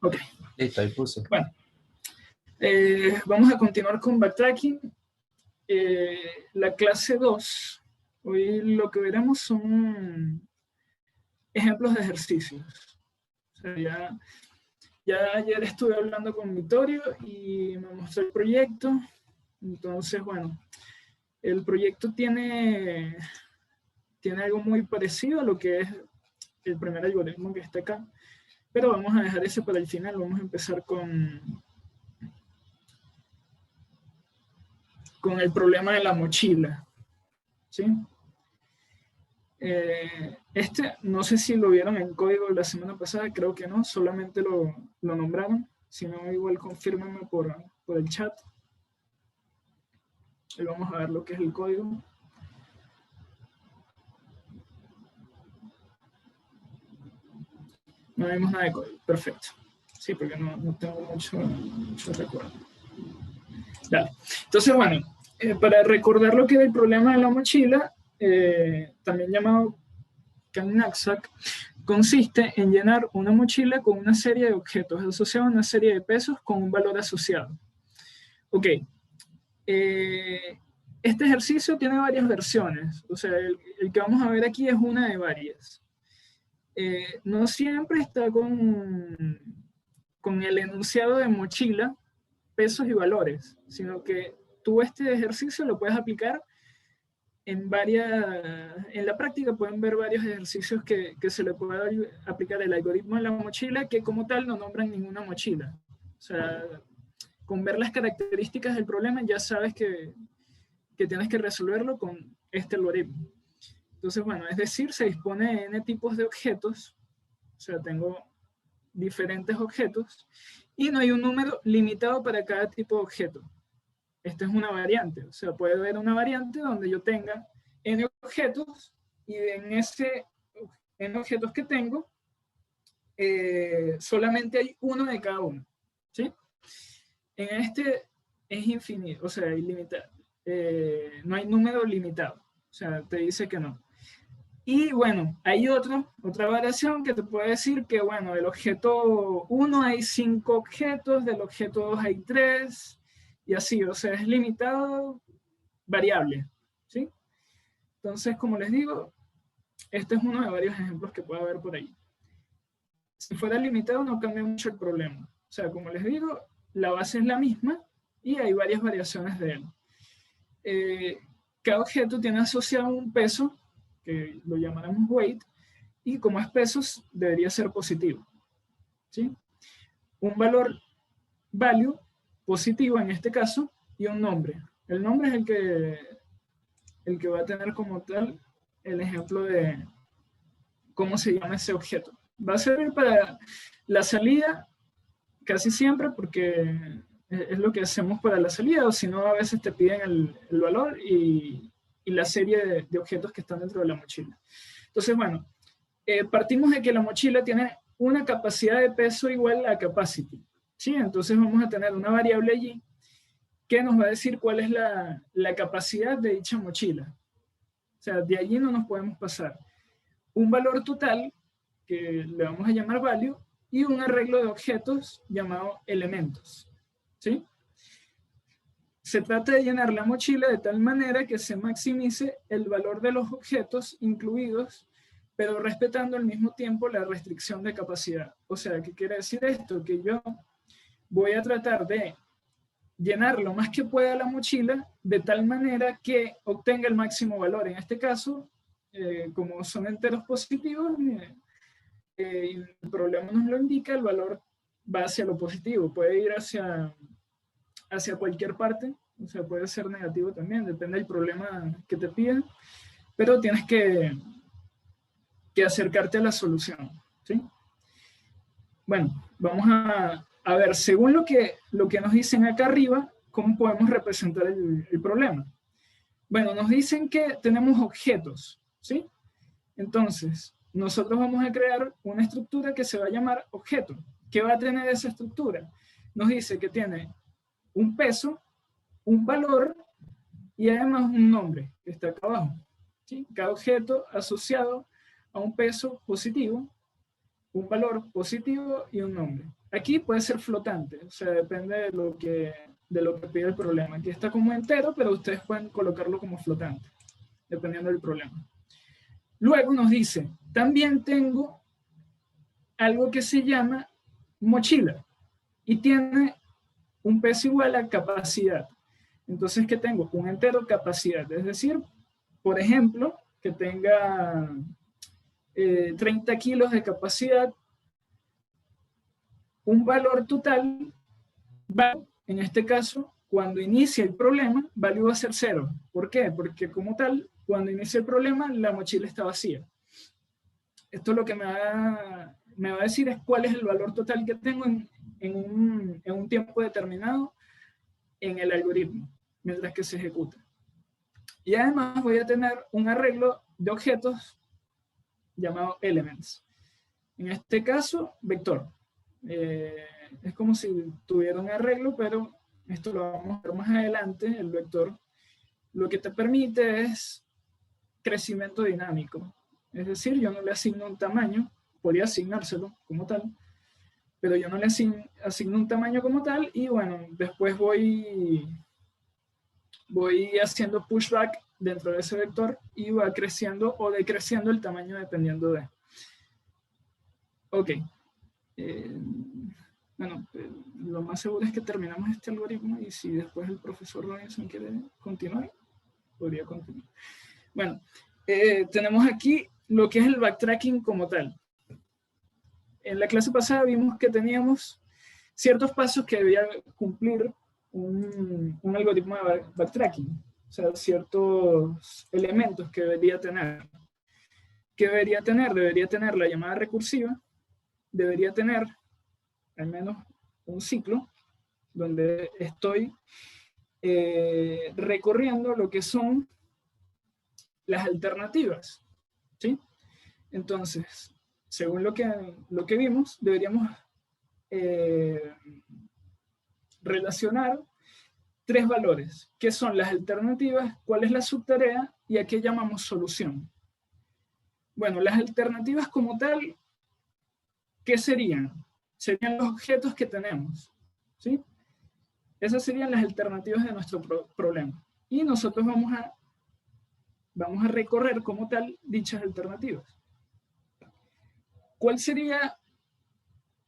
Ok. Listo, ahí puse. Bueno, vamos a continuar con backtracking. La clase 2, hoy lo que veremos son ejemplos de ejercicios. O sea, ya ayer estuve hablando con Vittorio y me mostró el proyecto. Entonces, bueno, el proyecto tiene algo muy parecido a lo que es el primer algoritmo que está acá, pero vamos a dejar ese para el final. Vamos a empezar con el problema de la mochila, ¿sí? No sé si lo vieron en código la semana pasada, creo que no, solamente lo nombraron. Si no, igual confírmenme por el chat. Y vamos a ver lo que es el código. No vemos nada de código, perfecto. Sí, porque no tengo mucho recuerdo. Dale. Entonces, bueno, para recordar lo que era el problema de la mochila, también llamado Knapsack, consiste en llenar una mochila con una serie de objetos asociados a una serie de pesos con un valor asociado. Ok. Este ejercicio tiene varias versiones. O sea, el que vamos a ver aquí es una de varias. No siempre está con el enunciado de mochila, pesos y valores, sino que tú este ejercicio lo puedes aplicar en la práctica. Pueden ver varios ejercicios que se le puede aplicar el algoritmo de la mochila, que como tal no nombran ninguna mochila. O sea, con ver las características del problema ya sabes que tienes que resolverlo con este algoritmo. Entonces, bueno, es decir, se dispone de n tipos de objetos. O sea, tengo diferentes objetos y no hay un número limitado para cada tipo de objeto. Esta es una variante. O sea, puede haber una variante donde yo tenga n objetos y en ese n objetos que tengo, solamente hay uno de cada uno. ¿Sí? En este es infinito, o sea, ilimitado. No hay número limitado. O sea, te dice que no. Y bueno, hay otra variación que te puede decir que, bueno, del objeto 1 hay 5 objetos, del objeto 2 hay 3, y así. O sea, es limitado, variable. ¿Sí? Entonces, como les digo, este es uno de varios ejemplos que puede haber por ahí. Si fuera limitado no cambia mucho el problema. O sea, como les digo, la base es la misma y hay varias variaciones de él. Cada objeto tiene asociado un peso, que lo llamaremos weight, y como es pesos, debería ser positivo. ¿Sí? Un valor value positivo en este caso y un nombre. El nombre es el que va a tener como tal el ejemplo de cómo se llama ese objeto. Va a servir para la salida casi siempre, porque es lo que hacemos para la salida, o si no, a veces te piden el valor y la serie de objetos que están dentro de la mochila. Entonces, bueno, partimos de que la mochila tiene una capacidad de peso igual a capacity. ¿Sí? Entonces vamos a tener una variable allí que nos va a decir cuál es la capacidad de dicha mochila. O sea, de allí no nos podemos pasar. Un valor total, que le vamos a llamar value, y un arreglo de objetos llamado elementos. ¿Sí? Se trata de llenar la mochila de tal manera que se maximice el valor de los objetos incluidos, pero respetando al mismo tiempo la restricción de capacidad. O sea, ¿qué quiere decir esto? Que yo voy a tratar de llenar lo más que pueda la mochila de tal manera que obtenga el máximo valor. En este caso, como son enteros positivos, el problema nos lo indica, el valor va hacia lo positivo, puede ir hacia cualquier parte, o sea, puede ser negativo también, depende del problema que te piden, pero tienes que acercarte a la solución. ¿Sí? Bueno, vamos a ver, según lo que nos dicen acá arriba, cómo podemos representar el problema. Bueno, nos dicen que tenemos objetos, ¿sí? Entonces, nosotros vamos a crear una estructura que se va a llamar objeto. ¿Qué va a tener esa estructura? Nos dice que tiene un peso, un valor y además un nombre que está acá abajo. ¿Sí? Cada objeto asociado a un peso positivo, un valor positivo y un nombre. Aquí puede ser flotante, o sea, depende de lo que pide el problema. Aquí está como entero, pero ustedes pueden colocarlo como flotante, dependiendo del problema. Luego nos dice, también tengo algo que se llama mochila y tiene un peso igual a capacidad. Entonces, que tengo un entero capacidad, es decir, por ejemplo, que tenga 30 kilos de capacidad, un valor total, en este caso, cuando inicia el problema, value va a ser 0. ¿Por qué? Porque como tal, cuando inicia el problema, la mochila está vacía. Esto lo que me va a decir es cuál es el valor total que tengo en un tiempo determinado en el algoritmo, mientras que se ejecuta. Y además voy a tener un arreglo de objetos llamado elements. En este caso, vector. Es como si tuviera un arreglo, pero esto lo vamos a ver más adelante. El vector lo que te permite es crecimiento dinámico. Es decir, yo no le asigno un tamaño, podría asignárselo como tal, pero yo no le asigno un tamaño como tal y bueno, después voy haciendo pushback dentro de ese vector y va creciendo o decreciendo el tamaño dependiendo de. Ok. Bueno, lo más seguro es que terminamos este algoritmo y si después el profesor Robinson quiere continuar, podría continuar. Bueno, tenemos aquí lo que es el backtracking como tal. En la clase pasada vimos que teníamos ciertos pasos que debía cumplir un algoritmo de backtracking, o sea, ciertos elementos que debería tener. ¿Qué debería tener? Debería tener la llamada recursiva, debería tener al menos un ciclo donde estoy recorriendo lo que son las alternativas, ¿sí? Entonces, según lo que vimos, deberíamos relacionar 3 valores, que son las alternativas, cuál es la subtarea y a qué llamamos solución. Bueno, las alternativas como tal, ¿qué serían? Serían los objetos que tenemos, ¿sí? Esas serían las alternativas de nuestro problema. Y nosotros vamos a recorrer como tal dichas alternativas. ¿Cuál sería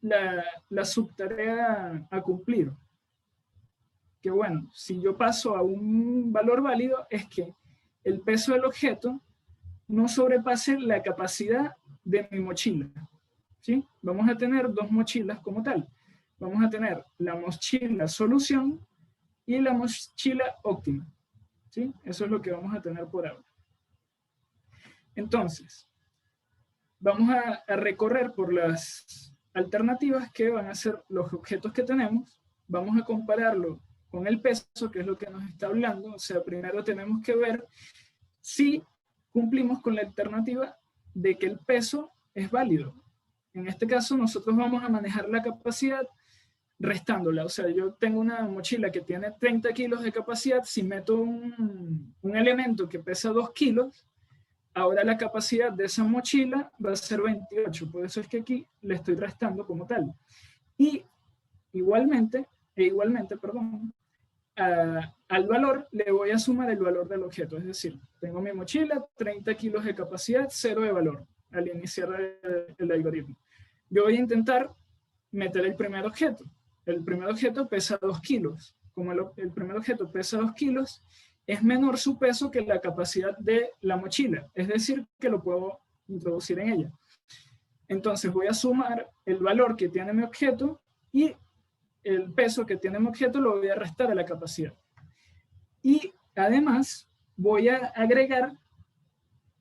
la subtarea a cumplir? Que bueno, si yo paso a un valor válido, es que el peso del objeto no sobrepase la capacidad de mi mochila, ¿sí? Vamos a tener 2 mochilas como tal. Vamos a tener la mochila solución y la mochila óptima, ¿sí? Eso es lo que vamos a tener por ahora. Entonces, vamos a recorrer por las alternativas que van a ser los objetos que tenemos. Vamos a compararlo con el peso, que es lo que nos está hablando. O sea, primero tenemos que ver si cumplimos con la alternativa de que el peso es válido. En este caso, nosotros vamos a manejar la capacidad restándola. O sea, yo tengo una mochila que tiene 30 kilos de capacidad. Si meto un elemento que pesa 2 kilos, ahora la capacidad de esa mochila va a ser 28. Por eso es que aquí le estoy restando como tal. Y igualmente, al valor le voy a sumar el valor del objeto. Es decir, tengo mi mochila, 30 kilos de capacidad, 0 de valor al iniciar el algoritmo. Yo voy a intentar meter el primer objeto. El primer objeto pesa 2 kilos. Como el primer objeto pesa 2 kilos, es menor su peso que la capacidad de la mochila. Es decir, que lo puedo introducir en ella. Entonces voy a sumar el valor que tiene mi objeto y el peso que tiene mi objeto lo voy a restar a la capacidad. Y además voy a agregar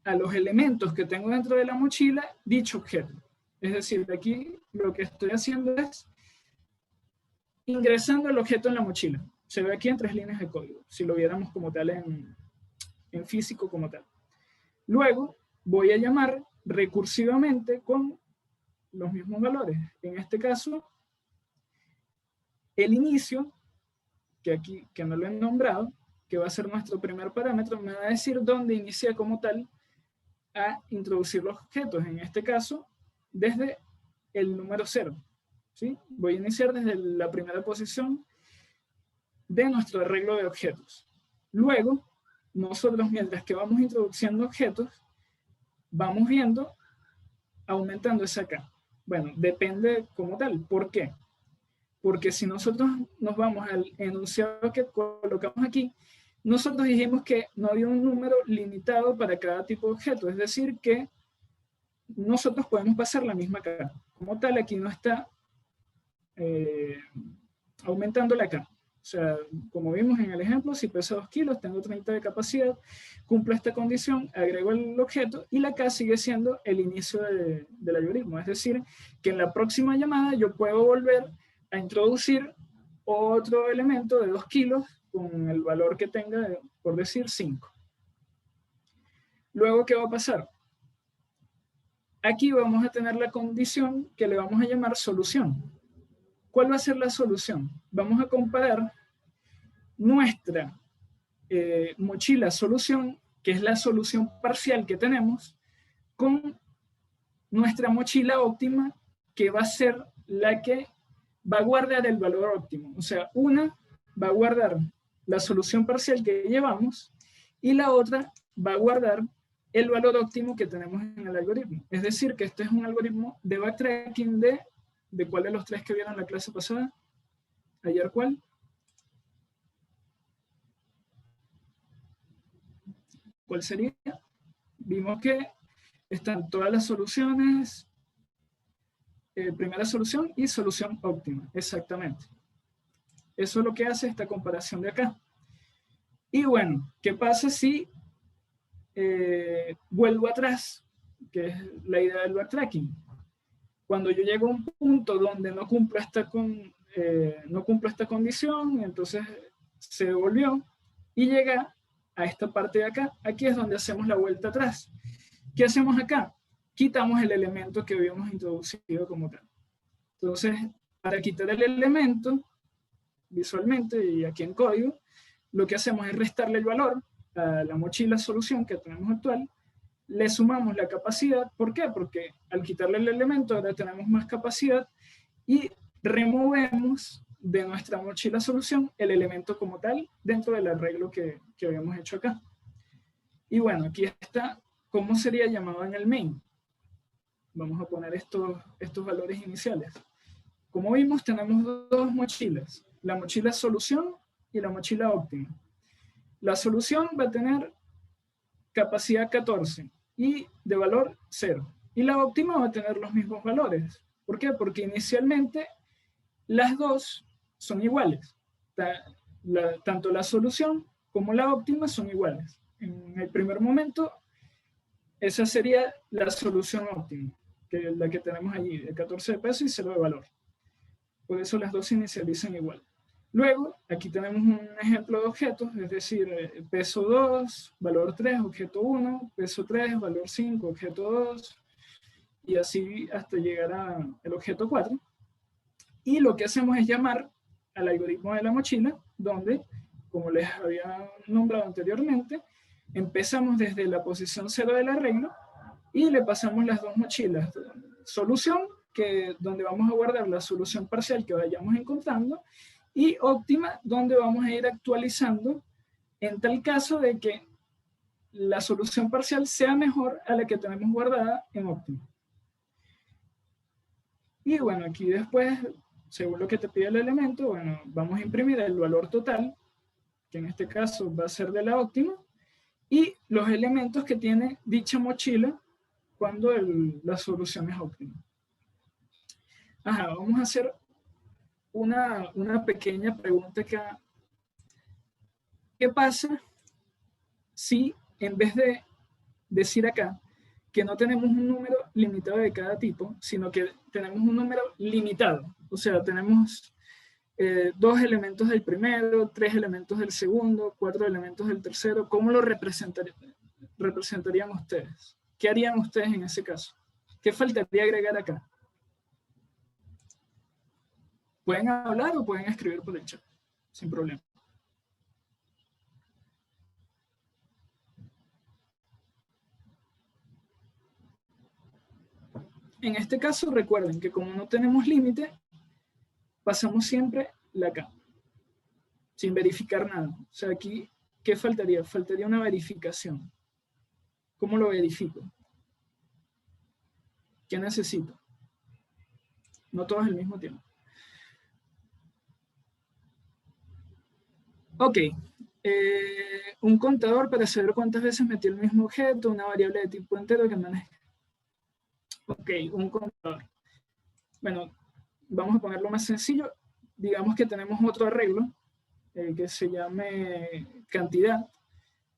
a los elementos que tengo dentro de la mochila dicho objeto. Es decir, aquí lo que estoy haciendo es ingresando el objeto en la mochila. Se ve aquí en 3 líneas de código, si lo viéramos como tal en físico como tal. Luego voy a llamar recursivamente con los mismos valores. En este caso, el inicio, que aquí que no lo he nombrado, que va a ser nuestro primer parámetro, me va a decir dónde inicia como tal a introducir los objetos. En este caso, desde el número 0. ¿sí? Voy a iniciar desde la primera posición de nuestro arreglo de objetos. Luego, nosotros mientras que vamos introduciendo objetos, vamos viendo, aumentando esa K. Bueno, depende como tal. ¿Por qué? Porque si nosotros nos vamos al enunciado que colocamos aquí, nosotros dijimos que no había un número limitado para cada tipo de objeto, es decir, que nosotros podemos pasar la misma K. Como tal, aquí no está aumentando la K. O sea, como vimos en el ejemplo, si peso 2 kilos, tengo 30 de capacidad, cumplo esta condición, agrego el objeto y la K sigue siendo el inicio del algoritmo. Es decir, que en la próxima llamada yo puedo volver a introducir otro elemento de 2 kilos con el valor que tenga, por decir, 5. Luego, ¿qué va a pasar? Aquí vamos a tener la condición que le vamos a llamar solución. ¿Cuál va a ser la solución? Vamos a comparar nuestra mochila solución, que es la solución parcial que tenemos, con nuestra mochila óptima, que va a ser la que va a guardar el valor óptimo. O sea, una va a guardar la solución parcial que llevamos y la otra va a guardar el valor óptimo que tenemos en el algoritmo. Es decir, que este es un algoritmo de backtracking ¿de cuál de los tres que vieron la clase pasada? ¿Ayer cuál? ¿Cuál sería? Vimos que están todas las soluciones, primera solución y solución óptima, exactamente. Eso es lo que hace esta comparación de acá. Y bueno, ¿qué pasa si vuelvo atrás? Que es la idea del backtracking. Cuando yo llego a un punto donde no cumplo esta condición, entonces se devolvió y llega a esta parte de acá. Aquí es donde hacemos la vuelta atrás. ¿Qué hacemos acá? Quitamos el elemento que habíamos introducido como tal. Entonces, para quitar el elemento, visualmente y aquí en código, lo que hacemos es restarle el valor a la mochila solución que tenemos actual, le sumamos la capacidad. ¿Por qué? Porque al quitarle el elemento ahora tenemos más capacidad y removemos de nuestra mochila solución el elemento como tal dentro del arreglo que habíamos hecho acá. Y bueno, aquí está cómo sería llamado en el main. Vamos a poner estos valores iniciales. Como vimos, tenemos dos mochilas, la mochila solución y la mochila óptima. La solución va a tener capacidad 14 y de valor 0. Y la óptima va a tener los mismos valores. ¿Por qué? Porque inicialmente las dos son iguales. Tanto la solución como la óptima son iguales. En el primer momento, esa sería la solución óptima, que es la que tenemos allí, de 14 de peso y 0 de valor. Por eso las dos se inicializan igual. Luego, aquí tenemos un ejemplo de objetos, es decir, peso 2, valor 3, objeto 1, peso 3, valor 5, objeto 2, y así hasta llegar al objeto 4. Y lo que hacemos es llamar al algoritmo de la mochila, donde, como les había nombrado anteriormente, empezamos desde la posición 0 del arreglo y le pasamos las dos mochilas. Solución, donde vamos a guardar la solución parcial que vayamos encontrando, y óptima, donde vamos a ir actualizando en tal caso de que la solución parcial sea mejor a la que tenemos guardada en óptima. Y bueno, aquí después, según lo que te pide el elemento, bueno, vamos a imprimir el valor total, que en este caso va a ser de la óptima, y los elementos que tiene dicha mochila cuando la solución es óptima. Ajá, vamos a hacer una pequeña pregunta acá. ¿Qué pasa si en vez de decir acá que no tenemos un número limitado de cada tipo, sino que tenemos un número limitado? O sea, tenemos 2 elementos del primero, 3 elementos del segundo, 4 elementos del tercero. ¿Cómo lo representarían ustedes? ¿Qué harían ustedes en ese caso? ¿Qué faltaría agregar acá? Pueden hablar o pueden escribir por el chat, sin problema. En este caso, recuerden que como no tenemos límite, pasamos siempre la K, sin verificar nada. O sea, aquí, ¿qué faltaría? Faltaría una verificación. ¿Cómo lo verifico? ¿Qué necesito? No todos al mismo tiempo. Ok. Un contador para saber cuántas veces metí el mismo objeto, una variable de tipo entero que maneja. Ok, un contador. Bueno, vamos a ponerlo más sencillo. Digamos que tenemos otro arreglo que se llame cantidad,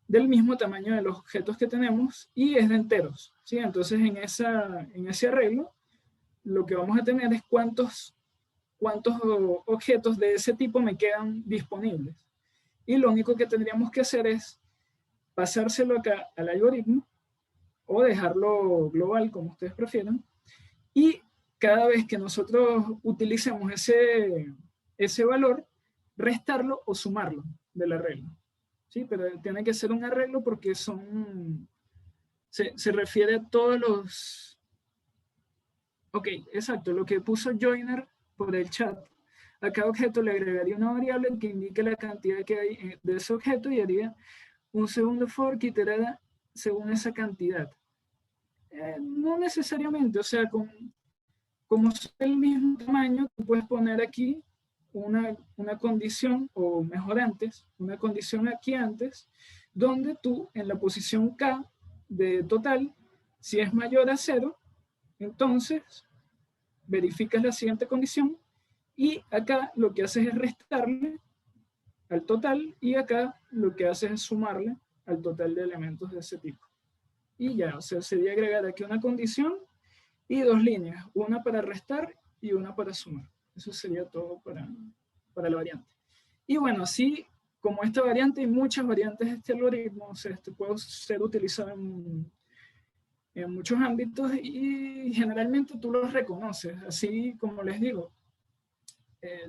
del mismo tamaño de los objetos que tenemos y es de enteros, ¿sí? Entonces en ese arreglo lo que vamos a tener es cuántos objetos de ese tipo me quedan disponibles. Y lo único que tendríamos que hacer es pasárselo acá al algoritmo o dejarlo global, como ustedes prefieran, y cada vez que nosotros utilicemos ese valor, restarlo o sumarlo del arreglo. ¿Sí? Pero tiene que ser un arreglo porque se refiere a todos los... Ok, exacto, lo que puso Joiner por el chat. A cada objeto le agregaría una variable que indique la cantidad que hay de ese objeto y haría un segundo for que iterara según esa cantidad. No necesariamente, o sea, como es el mismo tamaño, tú puedes poner aquí una condición, o mejor antes, una condición aquí antes, donde tú en la posición K de total, si es mayor a 0, entonces verificas la siguiente condición y acá lo que haces es restarle al total y acá lo que haces es sumarle al total de elementos de ese tipo. Y ya, o sea, sería agregar aquí una condición y dos líneas, una para restar y una para sumar. Eso sería todo para la variante. Y bueno, así como esta variante, hay muchas variantes de este algoritmo, o sea, este puede ser utilizado en muchos ámbitos y generalmente tú los reconoces, así como les digo,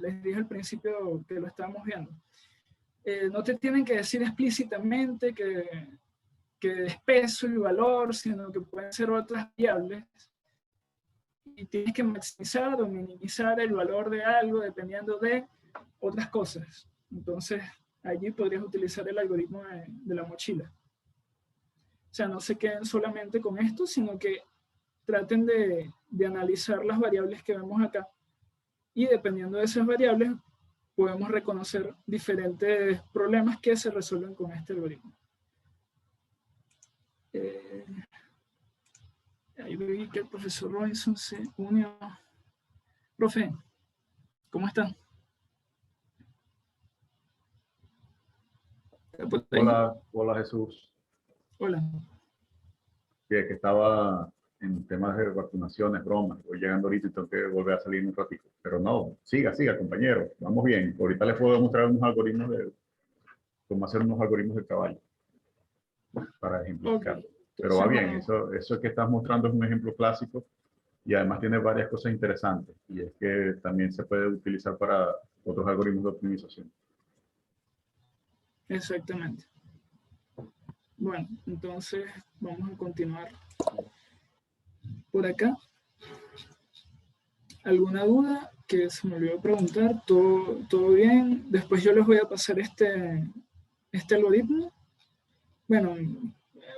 les dije al principio que lo estábamos viendo. No te tienen que decir explícitamente que es peso y valor, sino que pueden ser otras variables y tienes que maximizar o minimizar el valor de algo dependiendo de otras cosas. Entonces, allí podrías utilizar el algoritmo de la mochila. O sea, no se queden solamente con esto, sino que traten de analizar las variables que vemos acá. Y dependiendo de esas variables, podemos reconocer diferentes problemas que se resuelven con este algoritmo. Ahí vi que el profesor Robinson se unió. Profe, ¿cómo está? Hola, hola Jesús. Hola. Que estaba en temas de vacunaciones, bromas. Voy llegando ahorita y tengo que volver a salir un ratito. Pero no, siga, compañero. Vamos bien. Ahorita les puedo mostrar unos algoritmos cómo hacer unos algoritmos de caballo para ejemplificar. Okay. Pero va Entonces, bien. bueno, Eso que estás mostrando es un ejemplo clásico y además tiene varias cosas interesantes. Y es que también se puede utilizar para otros algoritmos de optimización. exactamente. Bueno, entonces vamos a continuar por acá. ¿Alguna duda que se me olvidó preguntar? ¿Todo bien? Después yo les voy a pasar este algoritmo. Bueno,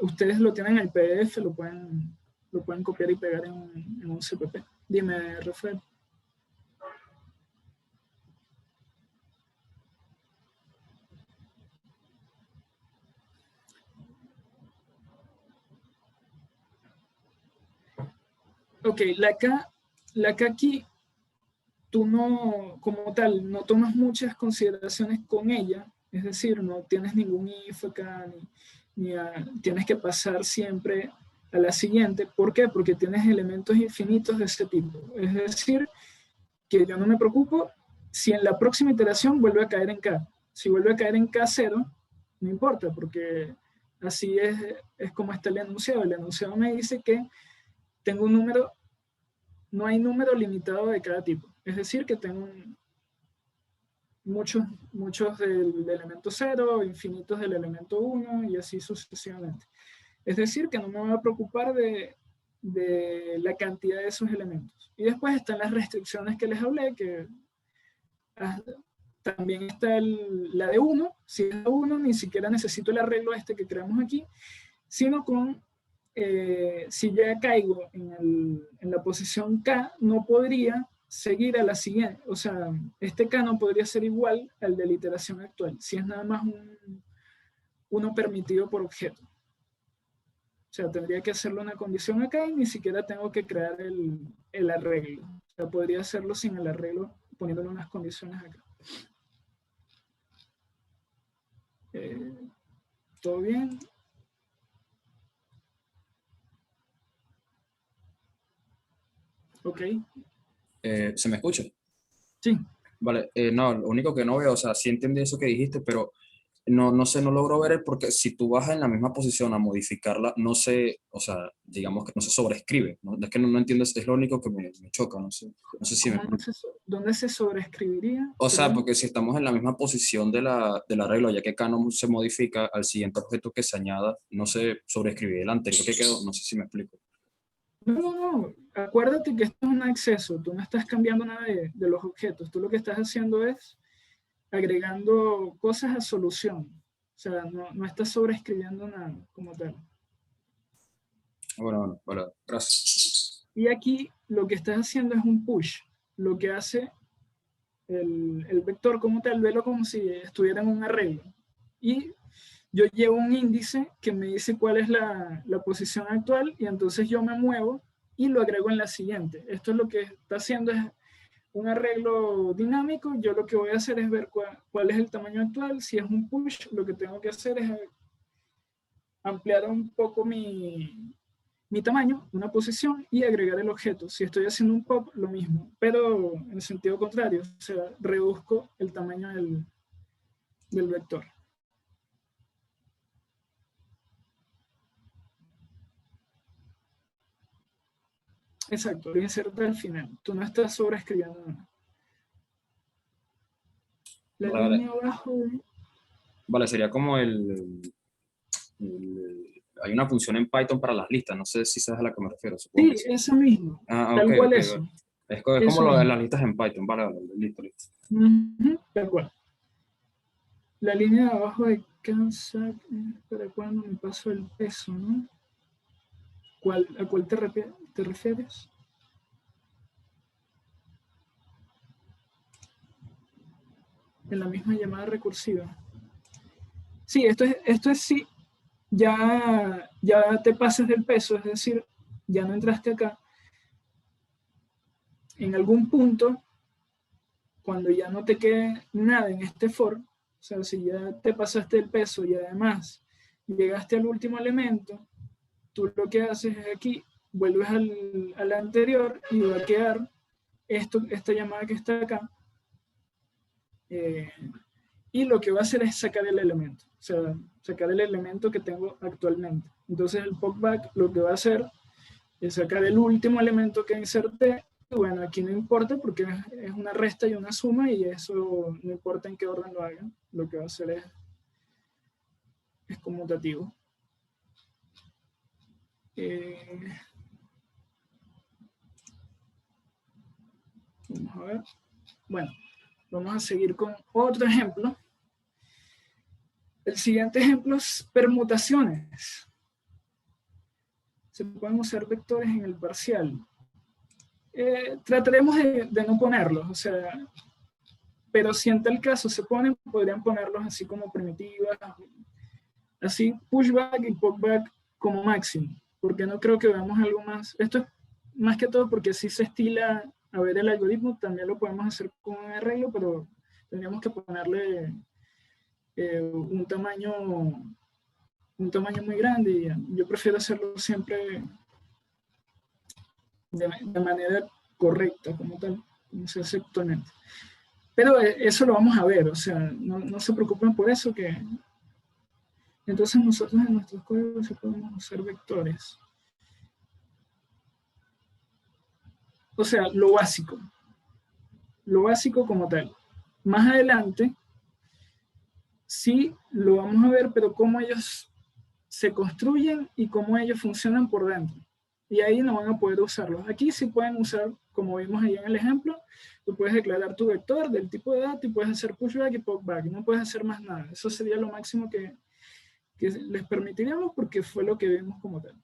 ustedes lo tienen en el PDF, lo pueden copiar y pegar en un CPP. Dime, Rafael. Ok, la K aquí, tú no, como tal, no tomas muchas consideraciones con ella, es decir, no tienes ningún if acá, tienes que pasar siempre a la siguiente. ¿Por qué? Porque tienes elementos infinitos de este tipo. Es decir, que yo no me preocupo si en la próxima iteración vuelve a caer en K. Si vuelve a caer en K0, no importa, porque así es como está el enunciado. El enunciado me dice que tengo un número, no hay número limitado de cada tipo. Es decir, que tengo muchos del elemento 0, infinitos del elemento 1 y así sucesivamente. Es decir, que no me voy a preocupar de la cantidad de esos elementos. Y después están las restricciones que les hablé, que también está la de 1. Si es de 1, ni siquiera necesito el arreglo este que creamos aquí, sino si ya caigo en la posición K, no podría seguir a la siguiente. O sea, este K no podría ser igual al de la iteración actual, si es nada más uno permitido por objeto. O sea, tendría que hacerle una condición acá y ni siquiera tengo que crear el arreglo. O sea, podría hacerlo sin el arreglo, poniéndole unas condiciones acá. ¿Todo bien? Ok. ¿Se me escucha? Sí. Vale, no, lo único que no veo, o sea, sí entendí eso que dijiste, pero no sé, no logro ver el porque si tú vas en la misma posición a modificarla, no se, o sea, digamos que no se sobrescribe, ¿no? Es que no entiendo, es lo único que me choca, no sé si me... ¿Dónde se sobreescribiría? O sea, porque si estamos en la misma posición del arreglo, ya que acá no se modifica, al siguiente objeto que se añada, no se sobrescribe el anterior que quedó, no sé si me explico. No. Acuérdate que esto es un acceso. Tú no estás cambiando nada de los objetos. Tú lo que estás haciendo es agregando cosas a solución. O sea, no estás sobreescribiendo nada como tal. Bueno, gracias. Y aquí lo que estás haciendo es un push. Lo que hace el vector como tal, velo como si estuviera en un arreglo. Y yo llevo un índice que me dice cuál es la posición actual y entonces yo me muevo y lo agrego en la siguiente. Esto es lo que está haciendo, es un arreglo dinámico. Yo lo que voy a hacer es ver cuál es el tamaño actual. Si es un push, lo que tengo que hacer es ampliar un poco mi tamaño, una posición, y agregar el objeto. Si estoy haciendo un pop, lo mismo, pero en sentido contrario, o sea, reduzco el tamaño del vector. Exacto, lo inserta al final. Tú no estás sobreescribiendo nada. La línea abajo de... Vale, sería como hay una función en Python para las listas, no sé si sabes a la que me refiero, supongo que Sí, sí. eso mismo. Ah, ok, Tal cual ok, eso. vale. Es como Eso lo de mismo. las listas en Python, vale, listo. Tal cual. La línea de abajo de Kansas, ¿para cuándo me paso el peso, no? ¿A cuál te refieres? En la misma llamada recursiva. Sí, esto es sí, ya te pasas del peso, es decir, ya no entraste acá. En algún punto, cuando ya no te quede nada en este for, o sea, si ya te pasaste el peso y además llegaste al último elemento, tú lo que haces es aquí, vuelves al anterior y va a quedar esta llamada que está acá. Y lo que va a hacer es sacar el elemento, o sea, sacar el elemento que tengo actualmente. Entonces el popback lo que va a hacer es sacar el último elemento que inserté. Y bueno, aquí no importa porque es una resta y una suma y eso no importa en qué orden lo hagan, lo que va a hacer es conmutativo. Vamos a ver. Bueno, vamos a seguir con otro ejemplo. El siguiente ejemplo es permutaciones. Se pueden usar vectores en el parcial. Trataremos de no ponerlos, o sea, pero si en tal caso se ponen, podrían ponerlos así como primitivas, así pushback y popback como máximo, porque no creo que veamos algo más. Esto es más que todo porque si se estila a ver el algoritmo, también lo podemos hacer con un arreglo, pero tendríamos que ponerle un tamaño muy grande y yo prefiero hacerlo siempre de manera correcta, como tal, como se hace actualmente. Pero eso lo vamos a ver, o sea, no se preocupen por eso, que entonces nosotros en nuestros códigos sí podemos usar vectores. O sea, lo básico como tal. Más adelante, sí lo vamos a ver, pero cómo ellos se construyen y cómo ellos funcionan por dentro. y ahí no van a poder usarlos. Aquí sí pueden usar, como vimos ahí en el ejemplo, tú puedes declarar tu vector del tipo de dato y puedes hacer pushback y popback, no puedes hacer más nada. Eso sería lo máximo que les permitiríamos porque fue lo que vimos como tal.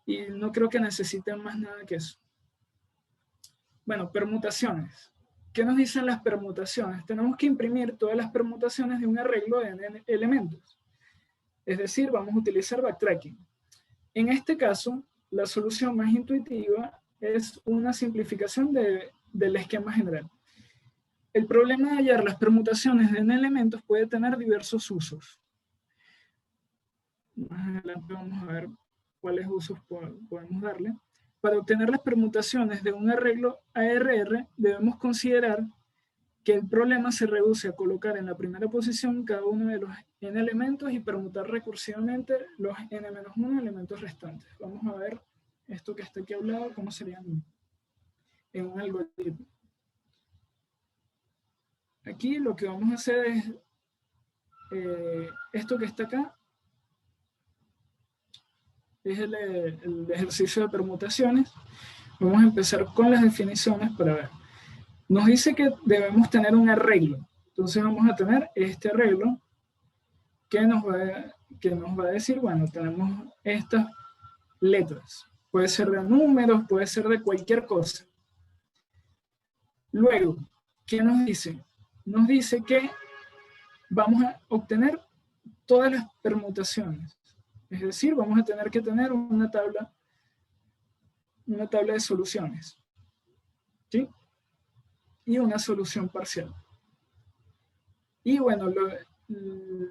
Y no creo que necesiten más nada que eso. Bueno, permutaciones. ¿Qué nos dicen las permutaciones? Tenemos que imprimir todas las permutaciones de un arreglo de n elementos. Es decir, vamos a utilizar backtracking. En este caso, la solución más intuitiva es una simplificación del esquema general. El problema de hallar las permutaciones de n elementos puede tener diversos usos. Más adelante vamos a ver cuáles usos podemos darle. Para obtener las permutaciones de un arreglo ARR, debemos considerar que el problema se reduce a colocar en la primera posición cada uno de los n elementos y permutar recursivamente los n-1 elementos restantes. Vamos a ver esto que está aquí hablado, cómo serían en un algoritmo. Aquí lo que vamos a hacer es esto que está acá, es el ejercicio de permutaciones. Vamos a empezar con las definiciones para ver. Nos dice que debemos tener un arreglo. Entonces vamos a tener este arreglo que nos va a decir, bueno, tenemos estas letras. Puede ser de números, puede ser de cualquier cosa. Luego, ¿qué nos dice? Nos dice que vamos a obtener todas las permutaciones. Es decir, vamos a tener que tener una tabla de soluciones. ¿Sí? Y una solución parcial. Y bueno,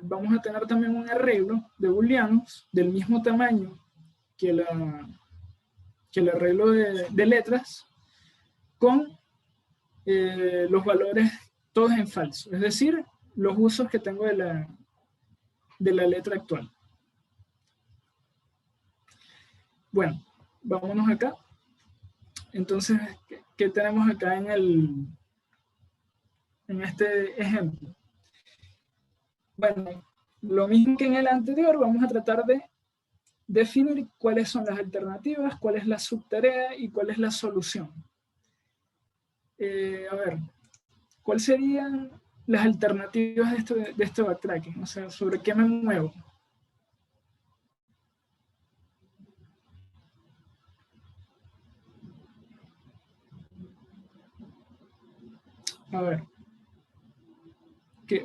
vamos a tener también un arreglo de booleanos del mismo tamaño que el arreglo de letras con los valores todos en falso. Es decir, los usos que tengo de la letra actual. Bueno, vámonos acá. Entonces, ¿qué tenemos acá en este ejemplo? Bueno, lo mismo que en el anterior, vamos a tratar de definir cuáles son las alternativas, cuál es la subtarea y cuál es la solución. A ver, ¿cuáles serían las alternativas de este backtracking? O sea, ¿sobre qué me muevo? A ver,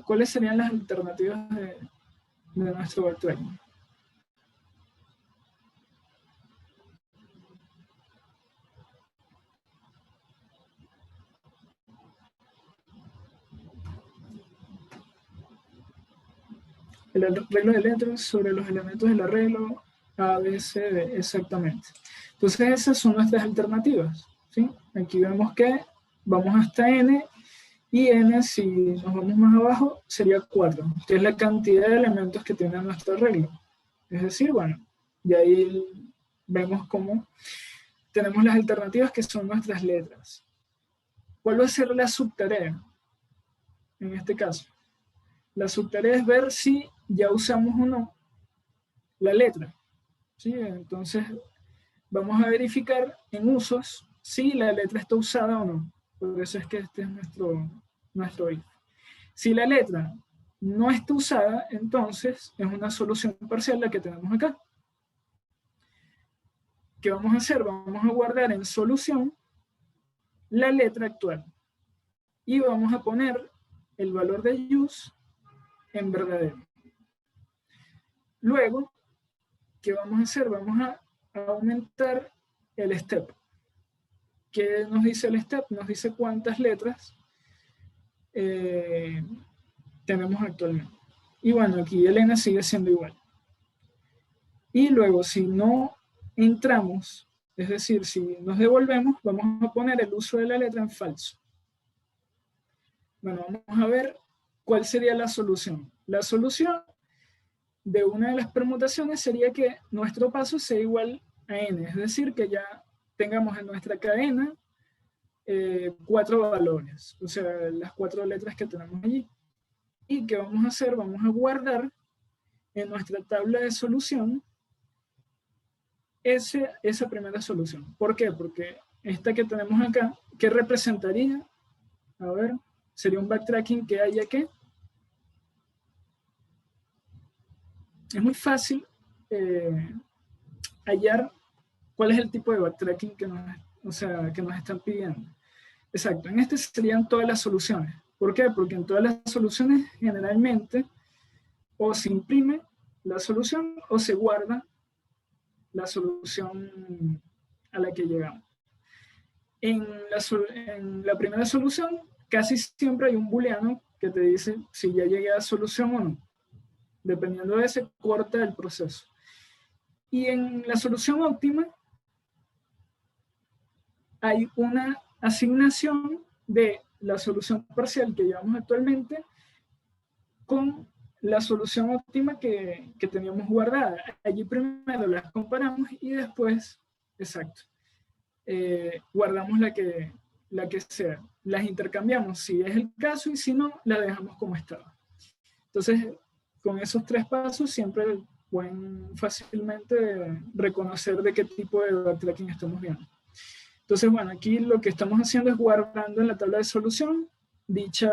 ¿cuáles serían las alternativas de nuestro backtracking? El arreglo de letras sobre los elementos del arreglo A, B, C, D, exactamente. Entonces esas son nuestras alternativas, ¿sí? Aquí vemos que vamos hasta n, y n, si nos vamos más abajo, sería 4, que es la cantidad de elementos que tiene nuestro arreglo. Es decir, bueno, y ahí vemos cómo tenemos las alternativas que son nuestras letras. ¿Cuál va a ser la subtarea en este caso? La subtarea es ver si ya usamos o no la letra. ¿Sí? Entonces, vamos a verificar en usos si la letra está usada o no. Por eso es que este es nuestro if. Si la letra no está usada, entonces es una solución parcial la que tenemos acá. ¿Qué vamos a hacer? Vamos a guardar en solución la letra actual. Y vamos a poner el valor de use en verdadero. Luego, ¿qué vamos a hacer? Vamos a aumentar el step. ¿Qué nos dice el step? Nos dice cuántas letras tenemos actualmente. Y bueno, aquí el n sigue siendo igual. Y luego, si no entramos, es decir, si nos devolvemos, vamos a poner el uso de la letra en falso. Bueno, vamos a ver cuál sería la solución. La solución de una de las permutaciones sería que nuestro paso sea igual a n, es decir, que ya tengamos en nuestra cadena 4 valores, o sea, las 4 letras que tenemos allí. ¿Y qué vamos a hacer? Vamos a guardar en nuestra tabla de solución esa primera solución. ¿Por qué? Porque esta que tenemos acá, ¿qué representaría? A ver, sería un backtracking que haya que. Es muy fácil hallar cuál es el tipo de backtracking que nos están pidiendo. Exacto, en este serían todas las soluciones. ¿Por qué? Porque en todas las soluciones generalmente o se imprime la solución o se guarda la solución a la que llegamos. En la primera solución casi siempre hay un booleano que te dice si ya llegué a solución o no. Dependiendo de ese, corta el proceso. Y en la solución óptima hay una asignación de la solución parcial que llevamos actualmente con la solución óptima que teníamos guardada. Allí primero las comparamos y después, exacto, guardamos la que sea. Las intercambiamos si es el caso y si no, la dejamos como estaba. Entonces, con esos 3 pasos siempre pueden fácilmente reconocer de qué tipo de backtracking estamos viendo. Entonces, bueno, aquí lo que estamos haciendo es guardando en la tabla de solución dicha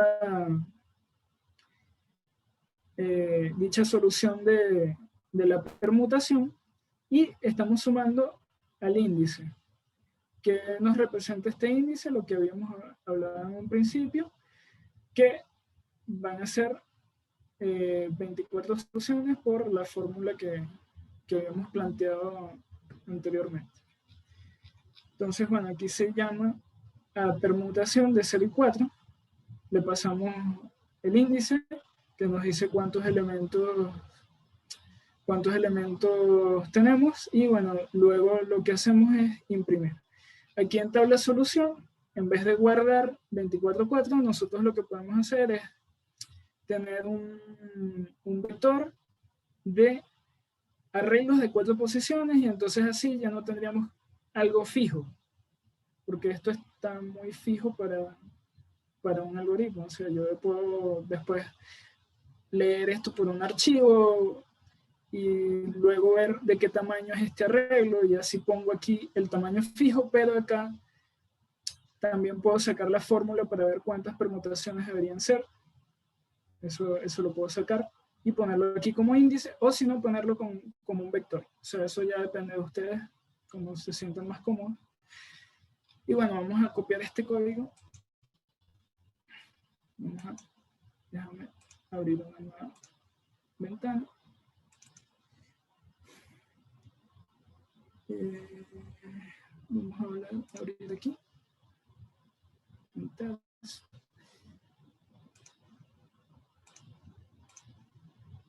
solución de la permutación y estamos sumando al índice. ¿Qué nos representa este índice? Lo que habíamos hablado en un principio, que van a ser 24 soluciones por la fórmula que habíamos planteado anteriormente. Entonces, bueno, aquí se llama a permutación de 0 y 4. Le pasamos el índice que nos dice cuántos elementos tenemos y bueno, luego lo que hacemos es imprimir. Aquí en tabla solución, en vez de guardar 24-4, nosotros lo que podemos hacer es tener un vector de arreglos de 4 posiciones y entonces así ya no tendríamos algo fijo, porque esto está muy fijo para un algoritmo. O sea, yo puedo después leer esto por un archivo y luego ver de qué tamaño es este arreglo y así pongo aquí el tamaño fijo, pero acá también puedo sacar la fórmula para ver cuántas permutaciones deberían ser. Eso lo puedo sacar y ponerlo aquí como índice, o si no, ponerlo como un vector. O sea, eso ya depende de ustedes, cómo se sientan más cómodos. Y bueno, vamos a copiar este código. Déjame abrir una nueva ventana. Vamos a abrir aquí.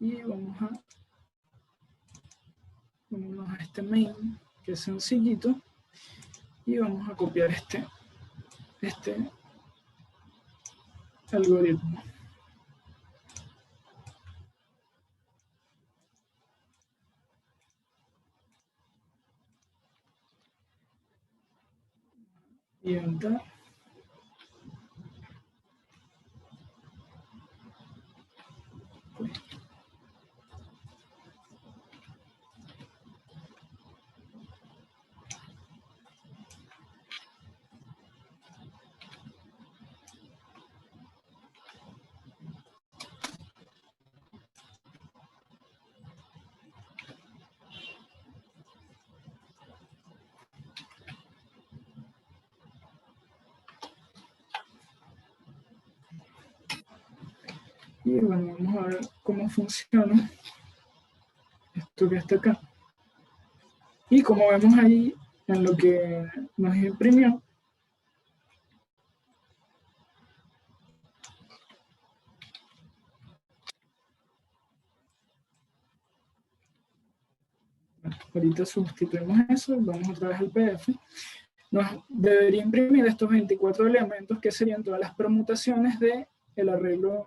Y vamos a este main, que es sencillito, y vamos a copiar este algoritmo. Y enter. Y bueno, vamos a ver cómo funciona esto que está acá. Y como vemos ahí en lo que nos imprimió, ahorita sustituimos eso, vamos otra vez al PDF. Nos debería imprimir estos 24 elementos que serían todas las permutaciones del arreglo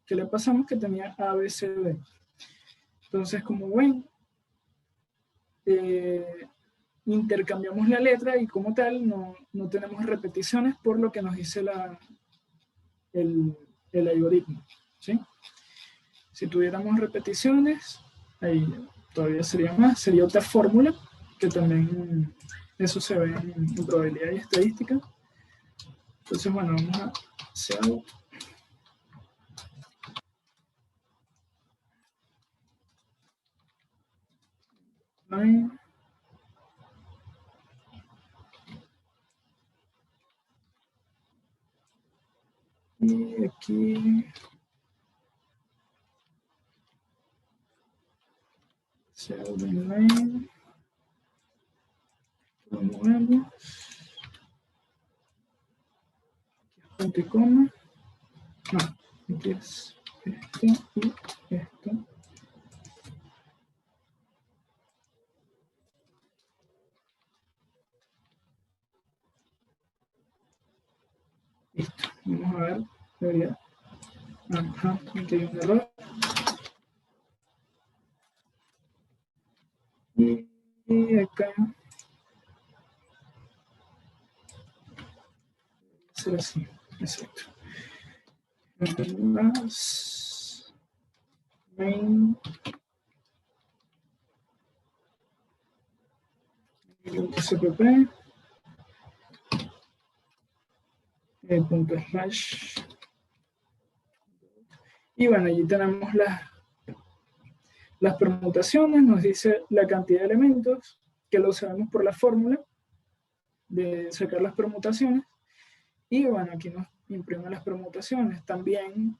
que le pasamos, que tenía A, B, C, D. Entonces, como ven, intercambiamos la letra y como tal no tenemos repeticiones por lo que nos dice el algoritmo, ¿sí? Si tuviéramos repeticiones, ahí todavía sería más, sería otra fórmula que también eso se ve en probabilidad y estadística. Entonces, bueno, vamos a hacer algo. Y aquí Sheldon Lane. Lo movemos. Punto y coma. No, aquí es esto y esto. Listo. Vamos a ver. Debería. Ajá, aquí hay un error. Y acá. Será así. Exacto. Más. Main. SPP. Punto slash. Y bueno, allí tenemos las permutaciones, nos dice la cantidad de elementos, que lo sabemos por la fórmula de sacar las permutaciones. Y bueno, aquí nos imprime las permutaciones. También,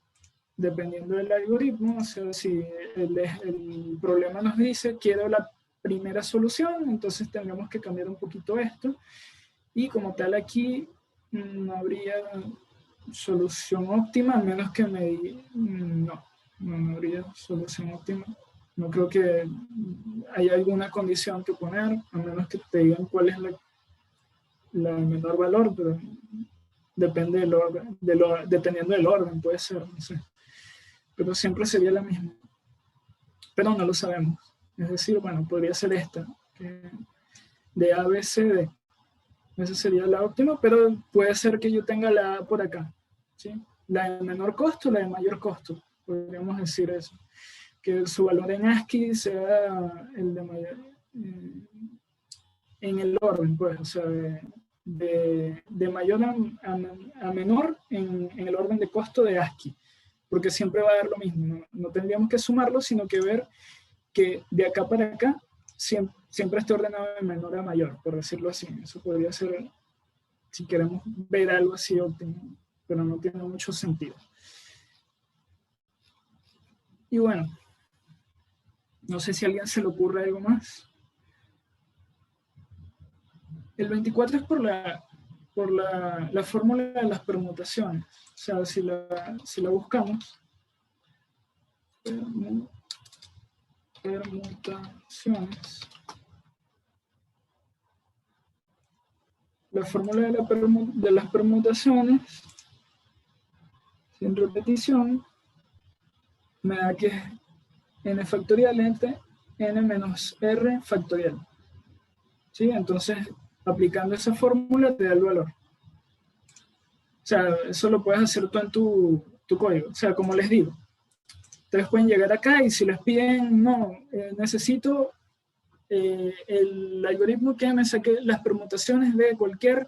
dependiendo del algoritmo, o sea, si el problema nos dice quiero la primera solución, entonces tendremos que cambiar un poquito esto. Y como tal aquí no habría solución óptima, a menos que no habría solución óptima. No creo que haya alguna condición que poner, a menos que te digan cuál es la menor valor, pero depende dependiendo del orden, puede ser, no sé. Pero siempre sería la misma. Pero no lo sabemos. Es decir, bueno, podría ser esta, de A, B, C, D. Esa sería la óptima, pero puede ser que yo tenga la A por acá, ¿sí? La de menor costo, la de mayor costo, podríamos decir eso. Que su valor en ASCII sea el de mayor, en el orden, pues, o sea, de mayor a menor en el orden de costo de ASCII, porque siempre va a dar lo mismo, no tendríamos que sumarlo, sino que ver que de acá para acá siempre esté ordenado de menor a mayor, por decirlo así. Eso podría ser, si queremos ver algo así óptimo, pero no tiene mucho sentido. Y bueno, no sé si a alguien se le ocurre algo más. El 24 es por la fórmula de las permutaciones. O sea, si la buscamos, permutaciones. La fórmula de las permutaciones, sin repetición, me da que es n factorial entre n menos r factorial. ¿Sí? Entonces, aplicando esa fórmula te da el valor. O sea, eso lo puedes hacer tú en tu código. O sea, como les digo, ustedes pueden llegar acá y si les piden, no, necesito el algoritmo que me saque las permutaciones de cualquier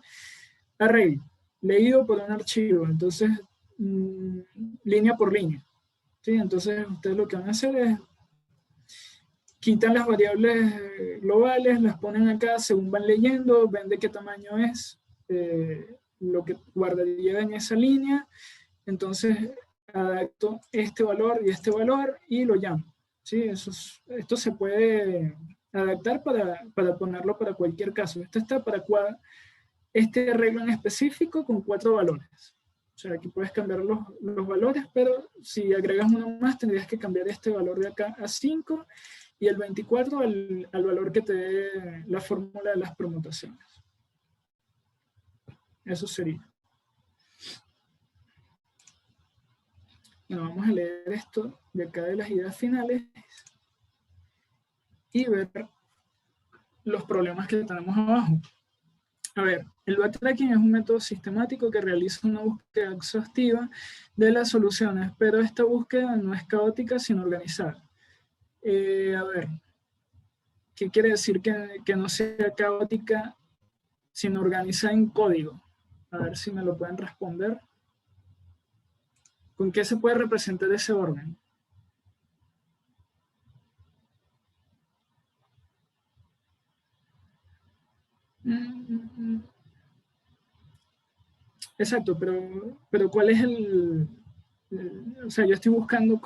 array leído por un archivo, entonces línea por línea, ¿sí? Entonces ustedes lo que van a hacer es quitan las variables globales, las ponen acá según van leyendo, ven de qué tamaño es lo que guardaría en esa línea, entonces adapto este valor y lo llamo, ¿sí? Esto se puede adaptar para ponerlo para cualquier caso. Esto está para este arreglo en específico con 4 valores. O sea, aquí puedes cambiar los valores, pero si agregas uno más, tendrías que cambiar este valor de acá a 5 y el 24 al valor que te dé la fórmula de las permutaciones. Eso sería. Bueno, vamos a leer esto de acá de las ideas finales y ver los problemas que tenemos abajo. A ver, el backtracking es un método sistemático que realiza una búsqueda exhaustiva de las soluciones, pero esta búsqueda no es caótica, sino organizada. A ver, ¿Qué quiere decir que no sea caótica, sino organizada en código? A ver si me lo pueden responder. ¿Con qué se puede representar ese orden? Exacto, pero ¿cuál es o sea, yo estoy buscando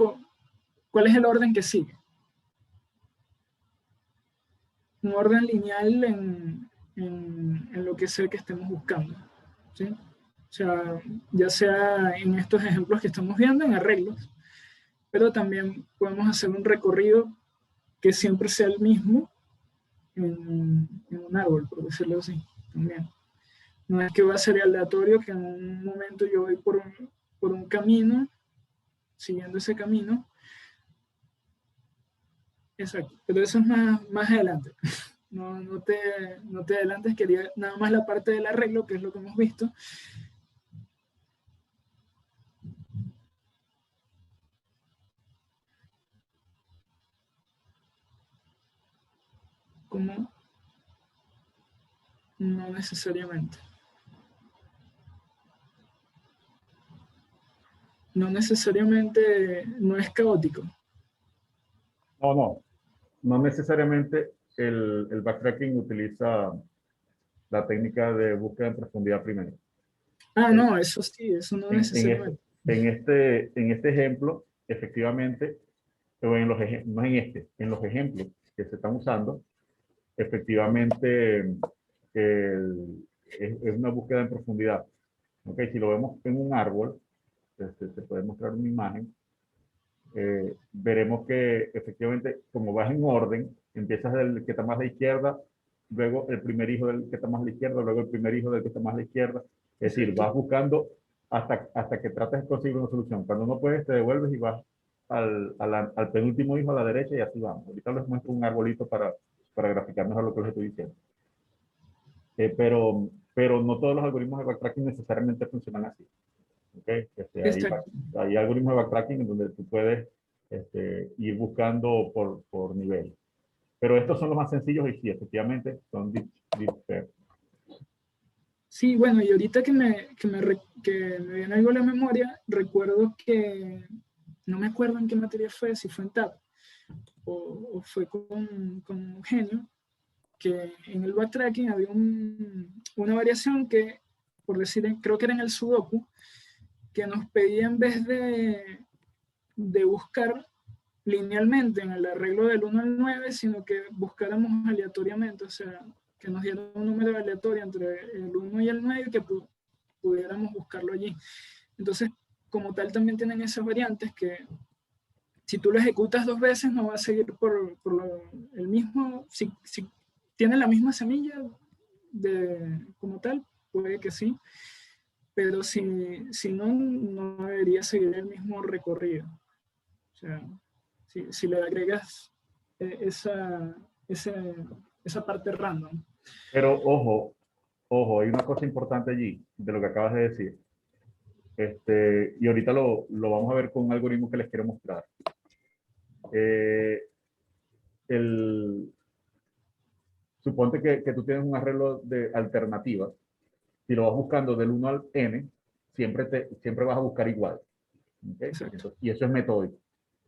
cuál es el orden que sigue? Un orden lineal en lo que sea que estemos buscando, ¿sí? O sea, ya sea en estos ejemplos que estamos viendo, en arreglos, pero también podemos hacer un recorrido que siempre sea el mismo en un árbol, por decirlo así, también. No es que va a ser aleatorio, que en un momento yo voy por un camino, siguiendo ese camino. Exacto, pero eso es más adelante. No te adelantes, quería nada más la parte del arreglo, que es lo que hemos visto. Como no necesariamente. No necesariamente no es caótico. No necesariamente el backtracking utiliza la técnica de búsqueda en profundidad primero. No, eso sí, eso no necesariamente. En este ejemplo, efectivamente, o no en los ejemplos que se están usando, efectivamente es una búsqueda en profundidad. ¿Okay? Si lo vemos en un árbol, se puede mostrar una imagen, veremos que efectivamente, como vas en orden, empiezas del que está más a la izquierda, luego el primer hijo del que está más a la izquierda, luego el primer hijo del que está más a la izquierda. Es decir, vas buscando hasta que trates de conseguir una solución. Cuando no puedes, te devuelves y vas al penúltimo hijo a la derecha y así vamos. Ahorita les muestro un arbolito para graficar mejor lo que les estoy diciendo. Pero no todos los algoritmos de backtracking necesariamente funcionan así. ¿Okay? Hay algoritmos de backtracking en donde tú puedes ir buscando por nivel. Pero estos son los más sencillos y sí, efectivamente, son deep pair. Sí, bueno, y ahorita que me viene algo a la memoria, recuerdo que, no me acuerdo en qué materia fue, si fue en TAP o fue con Eugenio, que en el backtracking había una variación que, por decir, creo que era en el Sudoku, que nos pedía en vez de buscar linealmente en el arreglo del 1 al 9, sino que buscáramos aleatoriamente, o sea, que nos diera un número aleatorio entre el 1 y el 9 y que pudiéramos buscarlo allí. Entonces, como tal, también tienen esas variantes que si tú lo ejecutas 2 veces no va a seguir por el mismo, si tiene la misma semilla como tal, puede que sí, pero si no debería seguir el mismo recorrido. O sea, si le agregas esa parte random. Pero ojo, hay una cosa importante allí de lo que acabas de decir. Y ahorita lo vamos a ver con un algoritmo que les quiero mostrar. Suponte que tú tienes un arreglo de alternativas. Si lo vas buscando del 1 al n, siempre vas a buscar igual. ¿Okay? Y eso es metódico.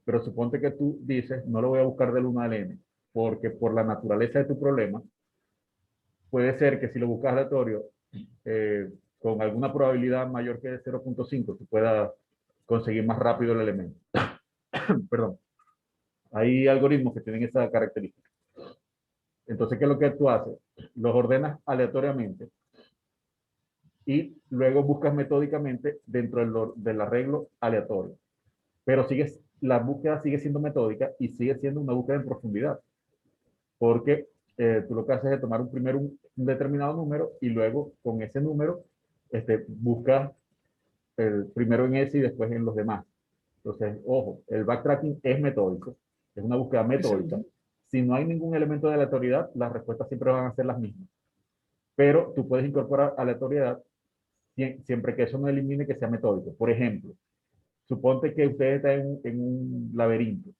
Pero suponte que tú dices, no lo voy a buscar del 1 al n, porque por la naturaleza de tu problema, puede ser que si lo buscas aleatorio, con alguna probabilidad mayor que 0.5, tú puedas conseguir más rápido el elemento. Perdón. Hay algoritmos que tienen esa característica. Entonces, ¿qué es lo que tú haces? Los ordenas aleatoriamente y luego buscas metódicamente dentro del arreglo aleatorio. Pero la búsqueda sigue siendo metódica y sigue siendo una búsqueda en profundidad. Porque tú lo que haces es tomar un determinado número y luego con ese número buscas primero en ese y después en los demás. Entonces, ojo, el backtracking es metódico, es una búsqueda metódica. Exacto. Si no hay ningún elemento de aleatoriedad, las respuestas siempre van a ser las mismas. Pero tú puedes incorporar aleatoriedad siempre que eso no elimine que sea metódico. Por ejemplo, suponte que ustedes están en un laberinto.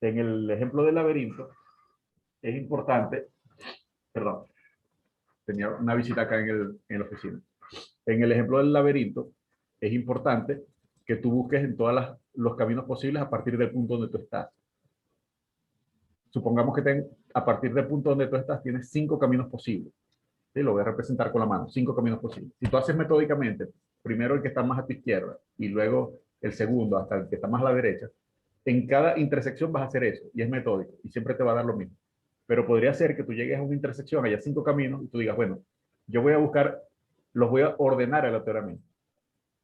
En el ejemplo del laberinto, es importante, perdón, tenía una visita acá en la oficina. En el ejemplo del laberinto, es importante que tú busques en todos los caminos posibles a partir del punto donde tú estás. Supongamos que a partir del punto donde tú estás tienes 5 caminos posibles. ¿Sí? Lo voy a representar con la mano, 5 caminos posibles. Si tú haces metódicamente, primero el que está más a tu izquierda y luego el segundo hasta el que está más a la derecha, en cada intersección vas a hacer eso y es metódico y siempre te va a dar lo mismo. Pero podría ser que tú llegues a una intersección, haya 5 caminos y tú digas, bueno, yo voy a buscar, los voy a ordenar aleatoriamente.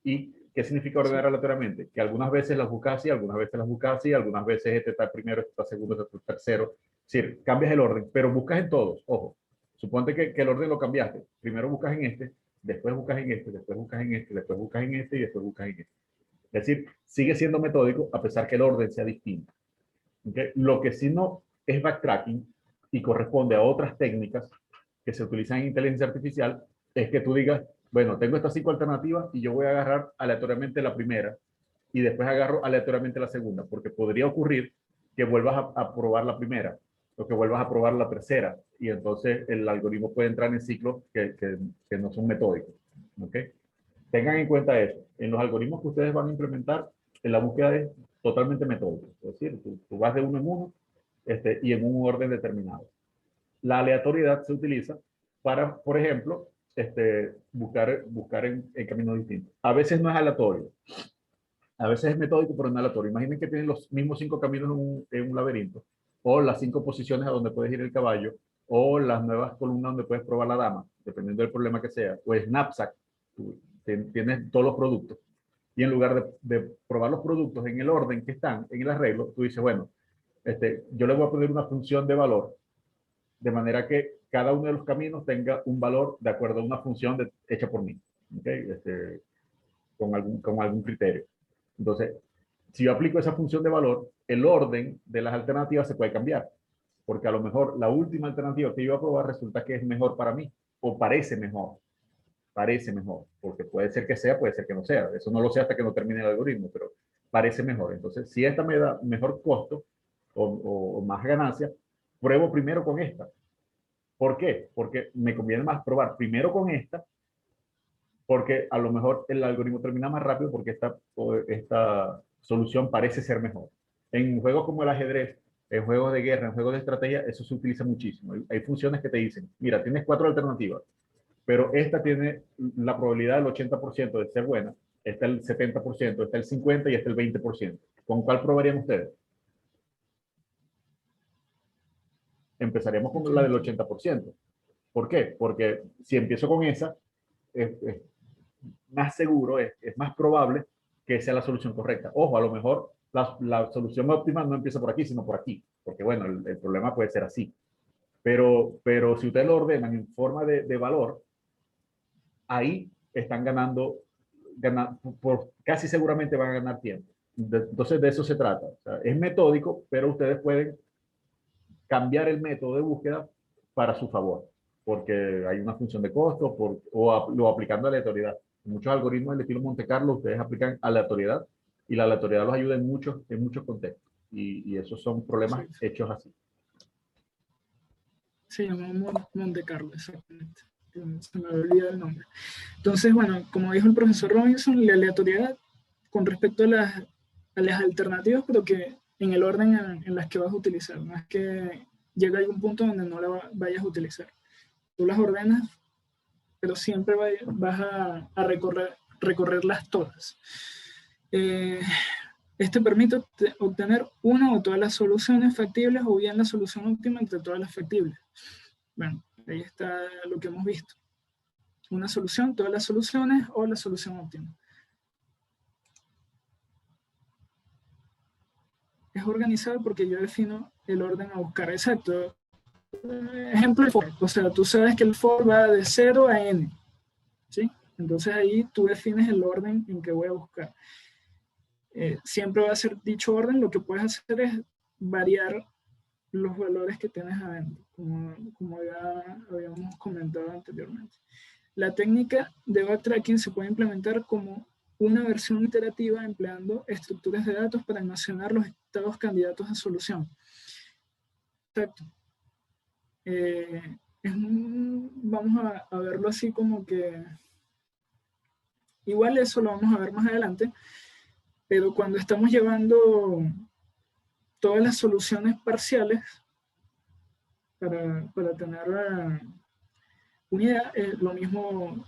¿Y qué significa ordenar aleatoriamente? Que algunas veces las buscas así, algunas veces las buscas así, algunas veces este está primero, este está segundo, este está tercero. Es decir, cambias el orden, pero buscas en todos. Ojo, suponte que el orden lo cambiaste. Primero buscas en este, después buscas en este, después buscas en este, después buscas en este y después buscas en este. Es decir, sigue siendo metódico a pesar que el orden sea distinto. ¿Okay? Lo que sí no es backtracking y corresponde a otras técnicas que se utilizan en inteligencia artificial es que tú digas, bueno, tengo estas 5 alternativas y yo voy a agarrar aleatoriamente la primera y después agarro aleatoriamente la segunda, porque podría ocurrir que vuelvas a probar la primera o que vuelvas a probar la tercera y entonces el algoritmo puede entrar en ciclos que no son metódicos. ¿Okay? Tengan en cuenta eso. En los algoritmos que ustedes van a implementar, en la búsqueda es totalmente metódica. Es decir, tú vas de uno en uno y en un orden determinado. La aleatoriedad se utiliza para, por ejemplo, buscar en caminos distintos. A veces no es aleatorio. A veces es metódico, pero no aleatorio. Imaginen que tienen los mismos 5 caminos en un laberinto, o las 5 posiciones a donde puedes ir el caballo, o las nuevas columnas donde puedes probar la dama, dependiendo del problema que sea, o el knapsack, tienes todos los productos. Y en lugar de probar los productos en el orden que están, en el arreglo, tú dices, bueno, yo le voy a poner una función de valor, de manera que cada uno de los caminos tenga un valor de acuerdo a una función hecha por mí, ¿okay? Con algún criterio. Entonces, si yo aplico esa función de valor, el orden de las alternativas se puede cambiar, porque a lo mejor la última alternativa que yo voy a probar resulta que es mejor para mí, o parece mejor, porque puede ser que sea, puede ser que no sea. Eso no lo sé hasta que no termine el algoritmo, pero parece mejor. Entonces, si esta me da mejor costo o más ganancia, pruebo primero con esta. ¿Por qué? Porque me conviene más probar primero con esta, porque a lo mejor el algoritmo termina más rápido porque esta solución parece ser mejor. En juegos como el ajedrez, en juegos de guerra, en juegos de estrategia, eso se utiliza muchísimo. Hay funciones que te dicen, mira, tienes 4 alternativas, pero esta tiene la probabilidad del 80% de ser buena, esta el 70%, esta el 50% y esta el 20%. ¿Con cuál probarían ustedes? Empezaríamos con la del 80%. ¿Por qué? Porque si empiezo con esa, es más seguro, es más probable que sea la solución correcta. Ojo, a lo mejor la solución óptima no empieza por aquí, sino por aquí, porque bueno, el problema puede ser así. Pero si ustedes lo ordenan en forma de valor, ahí están ganando, casi seguramente van a ganar tiempo. Entonces de eso se trata. O sea, es metódico, pero ustedes pueden cambiar el método de búsqueda para su favor, porque hay una función de costo o aplicando aleatoriedad. En muchos algoritmos del estilo Monte Carlo, ustedes aplican aleatoriedad y la aleatoriedad los ayuda en muchos contextos. Y esos son problemas hechos así. Se llama Monte Carlo, exactamente. Se me olvida el nombre. Entonces, bueno, como dijo el profesor Robinson, la aleatoriedad con respecto a las alternativas, pero que en el orden en las que vas a utilizar. No es que llega a algún punto donde no la vayas a utilizar. Tú las ordenas, pero siempre vas a recorrerlas todas. Este permite obtener una o todas las soluciones factibles o bien la solución óptima entre todas las factibles. Bueno, ahí está lo que hemos visto. Una solución, todas las soluciones o la solución óptima. Es organizado porque yo defino el orden a buscar. Exacto. Ejemplo, el for. O sea, tú sabes que el for va de 0 a n. ¿Sí? Entonces ahí tú defines el orden en que voy a buscar. Siempre va a ser dicho orden. Lo que puedes hacer es variar los valores que tienes adentro, como ya habíamos comentado anteriormente. La técnica de backtracking se puede implementar como una versión iterativa empleando estructuras de datos para almacenar los estados candidatos a solución. Exacto. vamos a verlo así como que, igual eso lo vamos a ver más adelante, pero cuando estamos llevando todas las soluciones parciales para tener una idea, lo mismo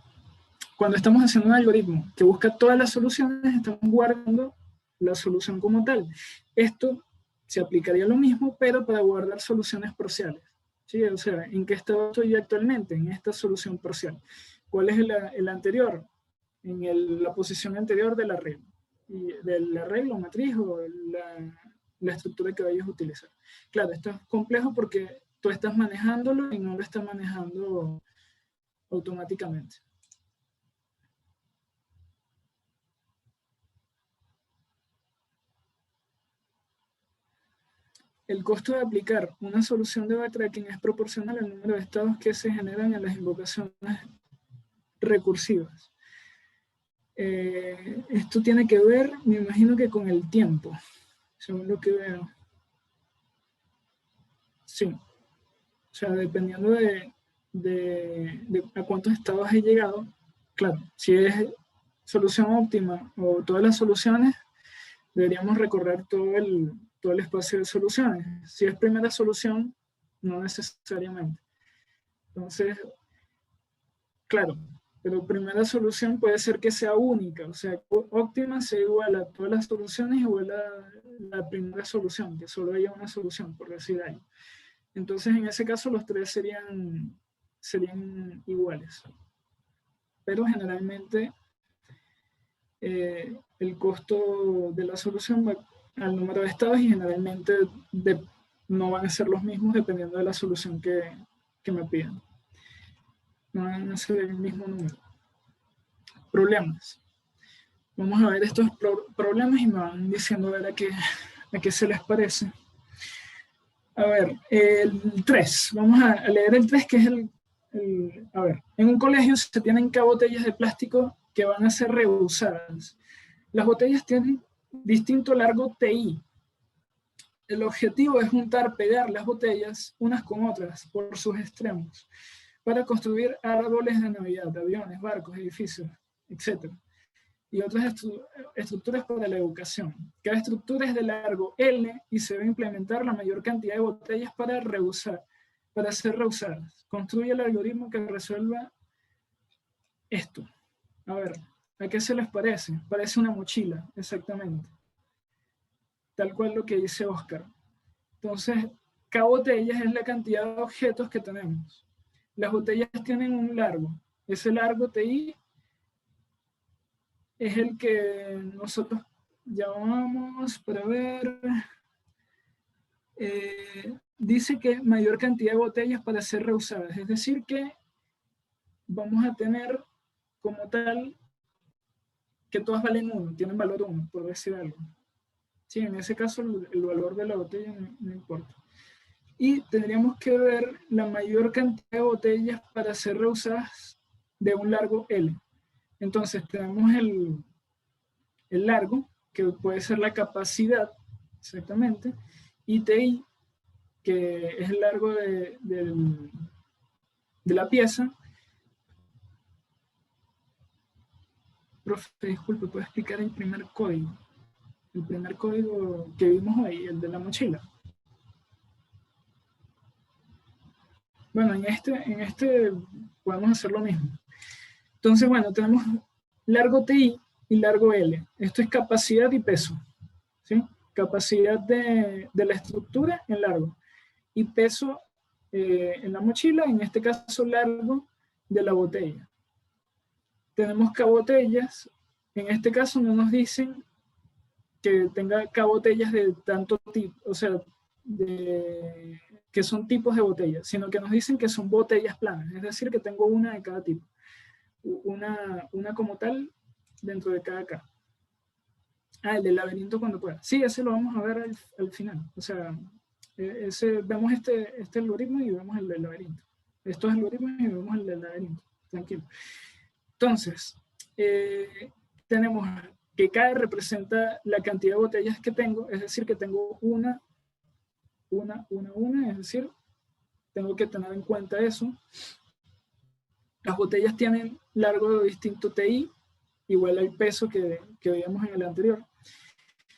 cuando estamos haciendo un algoritmo que busca todas las soluciones, estamos guardando la solución como tal. Esto se aplicaría lo mismo, pero para guardar soluciones parciales. ¿Sí? O sea, ¿en qué estado estoy actualmente? En esta solución parcial. ¿Cuál es el anterior? La posición anterior del arreglo. Y del arreglo, matriz o la estructura que vayas a utilizar. Claro, esto es complejo porque tú estás manejándolo y no lo estás manejando automáticamente. El costo de aplicar una solución de backtracking es proporcional al número de estados que se generan en las invocaciones recursivas. Esto tiene que ver, me imagino que con el tiempo, según lo que veo. Sí. O sea, dependiendo de a cuántos estados he llegado, claro, si es solución óptima o todas las soluciones, deberíamos recorrer todo el espacio de soluciones. Si es primera solución, no necesariamente. Entonces, claro, pero primera solución puede ser que sea única, o sea, óptima sea igual a todas las soluciones igual a la primera solución, que solo haya una solución, por decir algo. Entonces, en ese caso, los tres serían iguales. Pero generalmente el costo de la solución va al número de estados y generalmente no van a ser los mismos dependiendo de la solución que me pidan. No van a ser el mismo número. Problemas. Vamos a ver estos problemas y me van diciendo a ver a qué se les parece. A ver, el 3. Vamos a leer el 3, que es a ver, en un colegio se tienen cada botellas de plástico que van a ser reusadas. Las botellas tienen distinto largo TI. El objetivo es pegar las botellas unas con otras por sus extremos para construir árboles de Navidad, aviones, barcos, edificios, etc. Y otras estructuras para la educación. Cada estructura es de largo L y se debe implementar la mayor cantidad de botellas para ser reusadas. Construye el algoritmo que resuelva esto. A ver, ¿a qué se les parece? Parece una mochila, exactamente. Tal cual lo que dice Oscar. Entonces, cada botella es la cantidad de objetos que tenemos. Las botellas tienen un largo. Ese largo TI es el que nosotros llamamos, para ver, dice que mayor cantidad de botellas para ser reusadas. Es decir que vamos a tener como tal que todas valen 1, tienen valor 1, por decir algo. Sí, en ese caso el valor de la botella no importa. Y tendríamos que ver la mayor cantidad de botellas para ser reusadas de un largo L. Entonces tenemos el largo, que puede ser la capacidad, exactamente, y TI, que es el largo de la pieza. Profe, disculpe, ¿puede explicar el primer código? El primer código que vimos ahí, el de la mochila. Bueno, en este podemos hacer lo mismo. Entonces, bueno, tenemos largo TI y largo L. Esto es capacidad y peso. ¿Sí? Capacidad de la estructura en largo. Y peso en la mochila, en este caso largo de la botella. Tenemos cabotellas. En este caso no nos dicen que tenga cabotellas de tanto tipo, o sea, que son tipos de botellas, sino que nos dicen que son botellas planas, es decir, que tengo una de cada tipo, una como tal dentro de cada caja. El del laberinto cuando pueda. Sí, ese lo vamos a ver al final. O sea, vemos este algoritmo y vemos el del laberinto. Estos algoritmos y vemos el del laberinto. Tranquilo. Entonces, tenemos que cada representa la cantidad de botellas que tengo, es decir, que tengo una, es decir, tengo que tener en cuenta eso. Las botellas tienen largo distinto TI, igual al peso que veíamos en el anterior.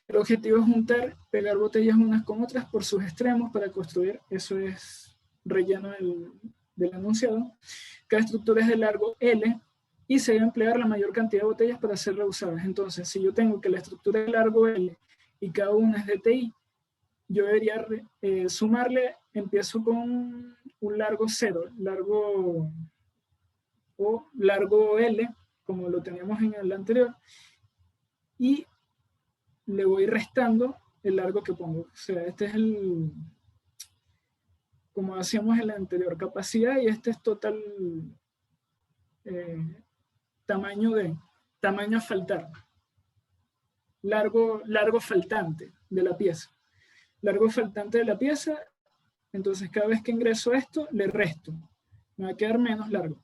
El objetivo es juntar, pegar botellas unas con otras por sus extremos para construir, eso es relleno del enunciado. Cada estructura es de largo L y se debe emplear la mayor cantidad de botellas para ser reusadas. Entonces, si yo tengo que la estructura es de largo L y cada una es de TI, yo debería sumarle, empiezo con un largo 0, largo L, como lo teníamos en el anterior, y le voy restando el largo que pongo. O sea, este es como hacíamos en la anterior, capacidad, y este es total tamaño a faltar. Largo faltante de la pieza. Largo faltante de la pieza, entonces cada vez que ingreso esto, le resto. Me va a quedar menos largo.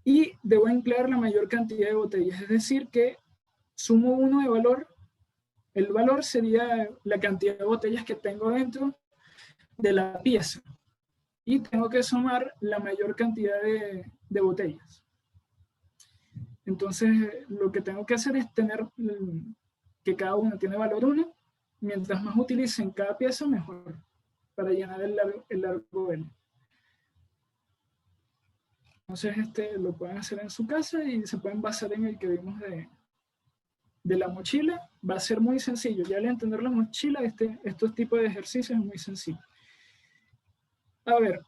Y debo emplear la mayor cantidad de botellas, es decir que sumo 1 de valor. El valor sería la cantidad de botellas que tengo dentro de la pieza. Y tengo que sumar la mayor cantidad de botellas. Entonces, lo que tengo que hacer es tener que cada una tiene valor 1. Mientras más utilicen cada pieza, mejor, para llenar el largo L. Entonces, lo pueden hacer en su casa y se pueden basar en el que vimos de la mochila. Va a ser muy sencillo. Ya al entender la mochila, estos tipos de ejercicios es muy sencillo. A ver,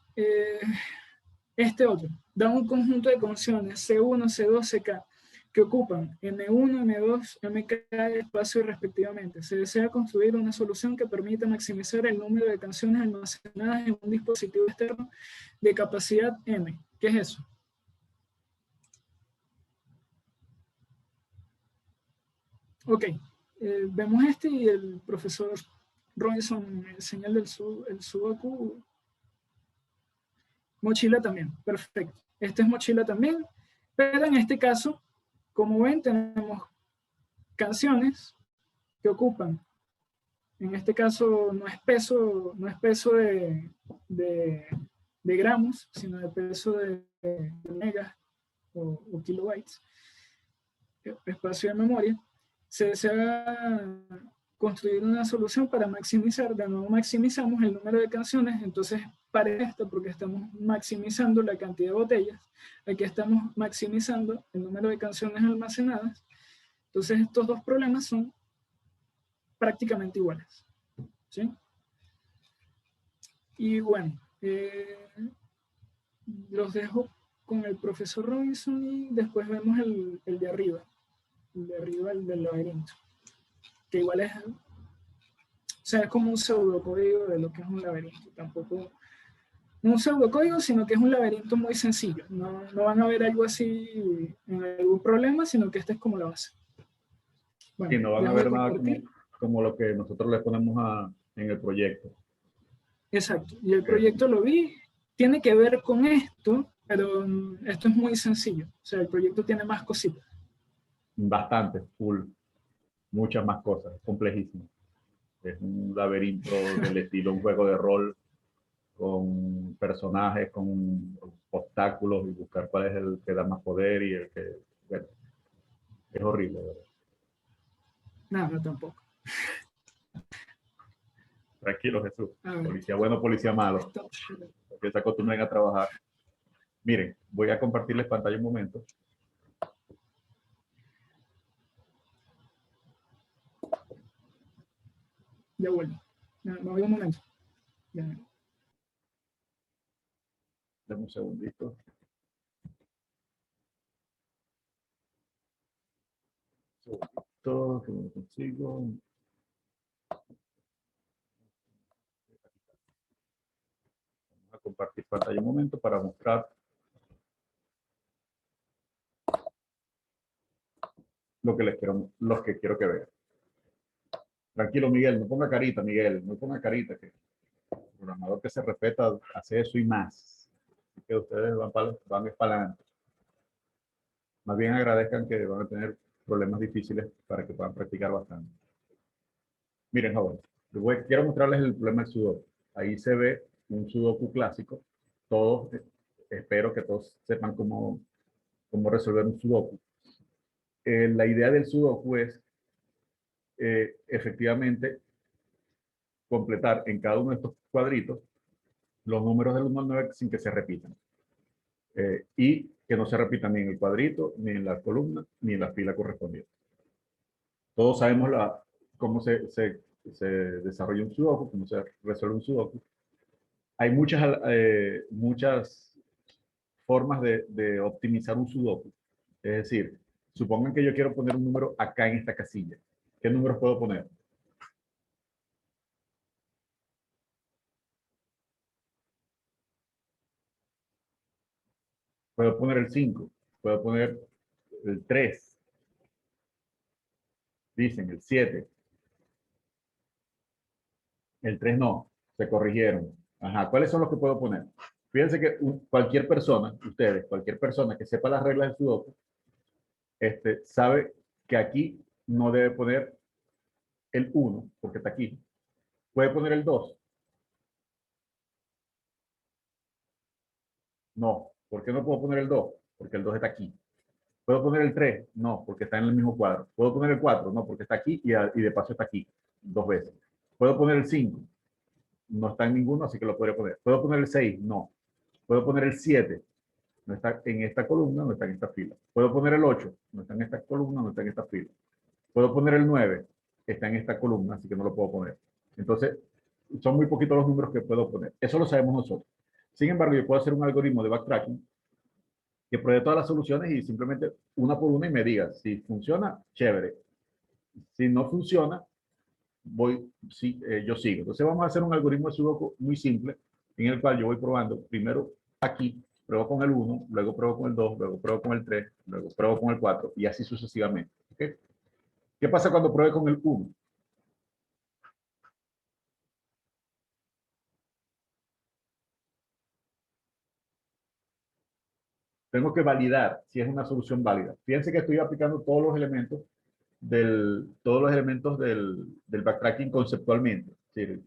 este otro. Da un conjunto de condiciones C1, C2, CK, que ocupan M1, M2, MK espacio respectivamente. Se desea construir una solución que permita maximizar el número de canciones almacenadas en un dispositivo externo de capacidad M. ¿Qué es eso? Ok, vemos este y el profesor Robinson enseña el sudoku. Mochila también, perfecto. Este es mochila también, pero en este caso, como ven, tenemos canciones que ocupan, en este caso no es peso de gramos, sino de peso de megas o kilobytes, espacio de memoria. Se desea construir una solución para maximizar, de nuevo maximizamos el número de canciones, entonces para esto, porque estamos maximizando la cantidad de botellas, aquí estamos maximizando el número de canciones almacenadas, entonces estos dos problemas son prácticamente iguales, ¿sí? Y bueno, los dejo con el profesor Robinson y después vemos el de arriba, el del laberinto, que igual es, o sea, es como un pseudocódigo de lo que es un laberinto, tampoco no un pseudocódigo, sino que es un laberinto muy sencillo. No van a ver algo así en algún problema, sino que esta es como la base. Bueno, y no van a ver nada como lo que nosotros le ponemos en el proyecto. Exacto. Y el proyecto lo vi, tiene que ver con esto, pero esto es muy sencillo. O sea, el proyecto tiene más cositas. Bastante, full. Muchas más cosas, complejísimo. Es un laberinto del estilo un juego de rol con personajes, con obstáculos y buscar cuál es el que da más poder y el que, bueno, es horrible, ¿verdad? No, tampoco. Tranquilo, Jesús. Policía bueno, policía malo. Que se acostumbren a trabajar. Miren, voy a compartirles pantalla un momento. Ya vuelvo. Me voy un momento. Ya. Dame un segundito. Que me lo consigo. Vamos a compartir pantalla un momento para mostrar lo que quiero que vean. Tranquilo, Miguel, no ponga carita, Miguel, no ponga carita, que el programador que se respeta hace eso y más. Así que ustedes van para adelante. Más bien agradezcan que van a tener problemas difíciles para que puedan practicar bastante. Miren, jóvenes, quiero mostrarles el problema del sudoku. Ahí se ve un sudoku clásico todos, espero que todos sepan cómo resolver un sudoku. La idea del sudoku es efectivamente completar en cada uno de estos cuadritos los números del 1 al 9 sin que se repitan. Y que no se repitan ni en el cuadrito, ni en la columna, ni en la fila correspondiente. Todos sabemos cómo se desarrolla un sudoku, cómo se resuelve un sudoku. Hay muchas formas de optimizar un sudoku. Es decir, supongan que yo quiero poner un número acá en esta casilla. ¿Qué números puedo poner? Puedo poner el 5, puedo poner el 3, dicen el 7. El 3 no, se corrigieron. Ajá, ¿cuáles son los que puedo poner? Fíjense que cualquier persona, ustedes, cualquier persona que sepa las reglas del sudoku, sabe que aquí no debe poner el 1, porque está aquí. ¿Puede poner el 2? No. ¿Por qué no puedo poner el 2? Porque el 2 está aquí. ¿Puedo poner el 3? No, porque está en el mismo cuadro. ¿Puedo poner el 4? No, porque está aquí y de paso está aquí 2 veces. ¿Puedo poner el 5? No está en ninguno, así que lo podría poner. ¿Puedo poner el 6? No. ¿Puedo poner el 7? No está en esta columna, no está en esta fila. ¿Puedo poner el 8? No está en esta columna, no está en esta fila. ¿Puedo poner el 9? Está en esta columna, así que no lo puedo poner. Entonces, son muy poquitos los números que puedo poner. Eso lo sabemos nosotros. Sin embargo, yo puedo hacer un algoritmo de backtracking que pruebe todas las soluciones y simplemente una por una y me diga si funciona, chévere. Si no funciona, yo sigo. Entonces vamos a hacer un algoritmo de sudoku muy simple en el cual yo voy probando primero aquí, pruebo con el 1, luego pruebo con el 2, luego pruebo con el 3, luego pruebo con el 4 y así sucesivamente. ¿Okay? ¿Qué pasa cuando pruebe con el 1? Tengo que validar si es una solución válida. Fíjense que estoy aplicando todos los elementos del backtracking conceptualmente. Es decir,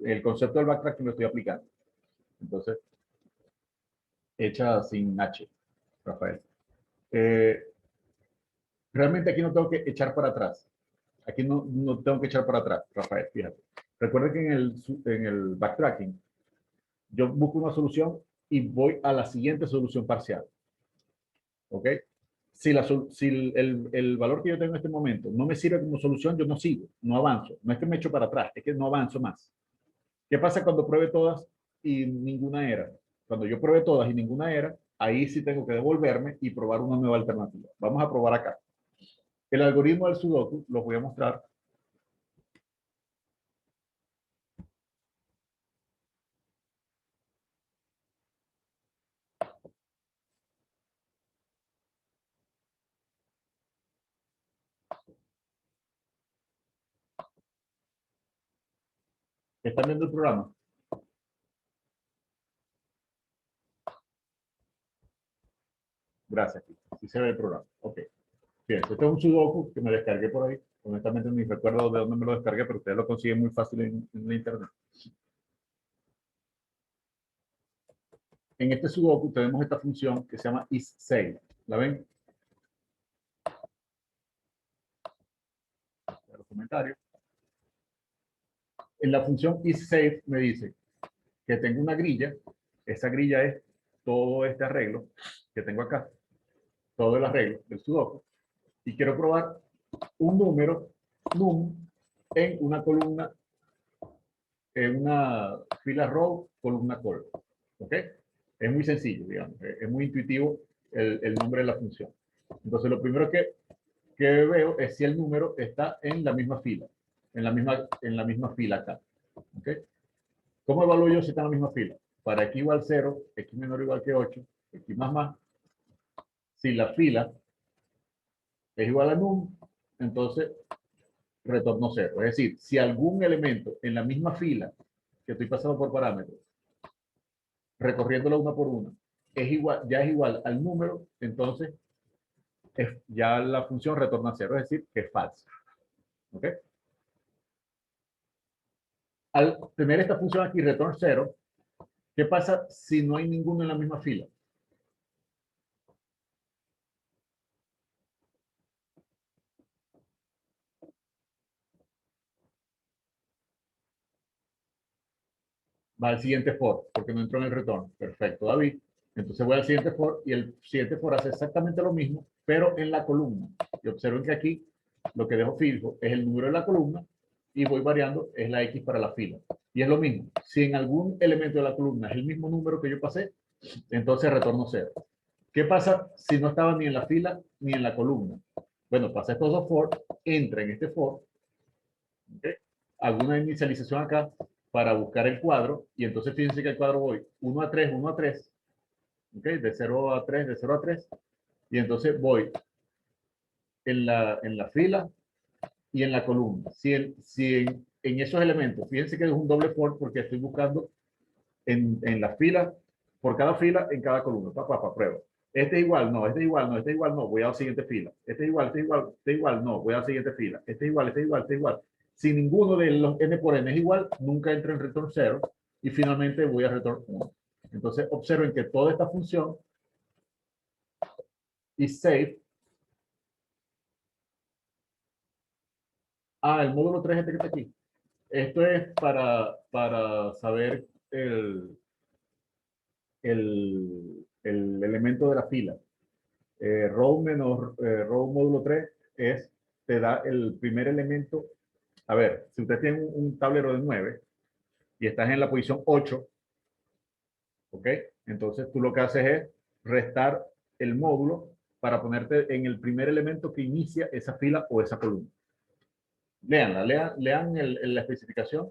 el concepto del backtracking lo estoy aplicando. Entonces, hecha sin H, Rafael. Realmente aquí no tengo que echar para atrás. Aquí no tengo que echar para atrás, Rafael, fíjate. Recuerda que en el backtracking yo busco una solución y voy a la siguiente solución parcial. ¿Ok? Si el valor que yo tengo en este momento no me sirve como solución, yo no sigo, no avanzo. No es que me echo para atrás, es que no avanzo más. ¿Qué pasa cuando pruebe todas y ninguna era? Cuando yo pruebe todas y ninguna era, ahí sí tengo que devolverme y probar una nueva alternativa. Vamos a probar acá. El algoritmo del sudoku lo voy a mostrar. ¿Están viendo el programa? Gracias. Sí se ve el programa. Ok. Bien, este es un sudoku que me descargué por ahí. Honestamente ni recuerdo de dónde me lo descargué, pero ustedes lo consiguen muy fácil en la internet. En este sudoku tenemos esta función que se llama isSave. ¿La ven? En los comentarios. En la función isSave me dice que tengo una grilla. Esa grilla es todo este arreglo que tengo acá. Todo el arreglo del sudoku. Y quiero probar un número num en una columna, en una fila row, columna col. ¿Ok? Es muy sencillo, digamos. Es muy intuitivo el nombre de la función. Entonces, lo primero que veo es si el número está en la misma fila. En la misma fila acá. ¿Ok? ¿Cómo evalúo yo si está en la misma fila? Para x igual 0, x menor o igual que 8, x más, si la fila es igual a num, entonces retorno 0. Es decir, si algún elemento en la misma fila que estoy pasando por parámetros, recorriéndolo una por una, ya es igual al número, entonces ya la función retorna 0, es decir, que es falso. ¿Ok? Al tener esta función aquí, return 0, ¿Qué pasa si no hay ninguno en la misma fila? Va al siguiente for, porque no entró en el retorno. Perfecto, David. Entonces voy al siguiente for y el siguiente for hace exactamente lo mismo, pero en la columna. Y observen que aquí lo que dejo fijo es el número de la columna y voy variando, es la X para la fila. Y es lo mismo. Si en algún elemento de la columna es el mismo número que yo pasé, entonces retorno 0. ¿Qué pasa si no estaba ni en la fila ni en la columna? Bueno, pasa estos dos for, entra en este for, ¿okay? Hago una inicialización acá para buscar el cuadro, y entonces fíjense que el cuadro voy 1 a 3, 1 a 3, ¿okay? De 0 a 3, de 0 a 3, y entonces voy en la fila y en la columna. En esos elementos, fíjense que es un doble for porque estoy buscando en la fila, por cada fila, en cada columna. Prueba. Este es igual, no, este es igual, no, este es igual, no, voy a la siguiente fila. Este es igual, este es igual, este es igual, no, voy a la siguiente fila. Este es igual, este es igual, este es igual. Si ninguno de los n por n es igual, nunca entro en return 0 y finalmente voy a return 1. Entonces observen que toda esta función is safe. El módulo 3 este que está aquí. Esto es para saber el elemento de la fila. Row menos row módulo 3 te da el primer elemento. A ver, si usted tiene un tablero de 9 y estás en la posición 8, ¿ok? Entonces tú lo que haces es restar el módulo para ponerte en el primer elemento que inicia esa fila o esa columna. Leanla, lean la especificación.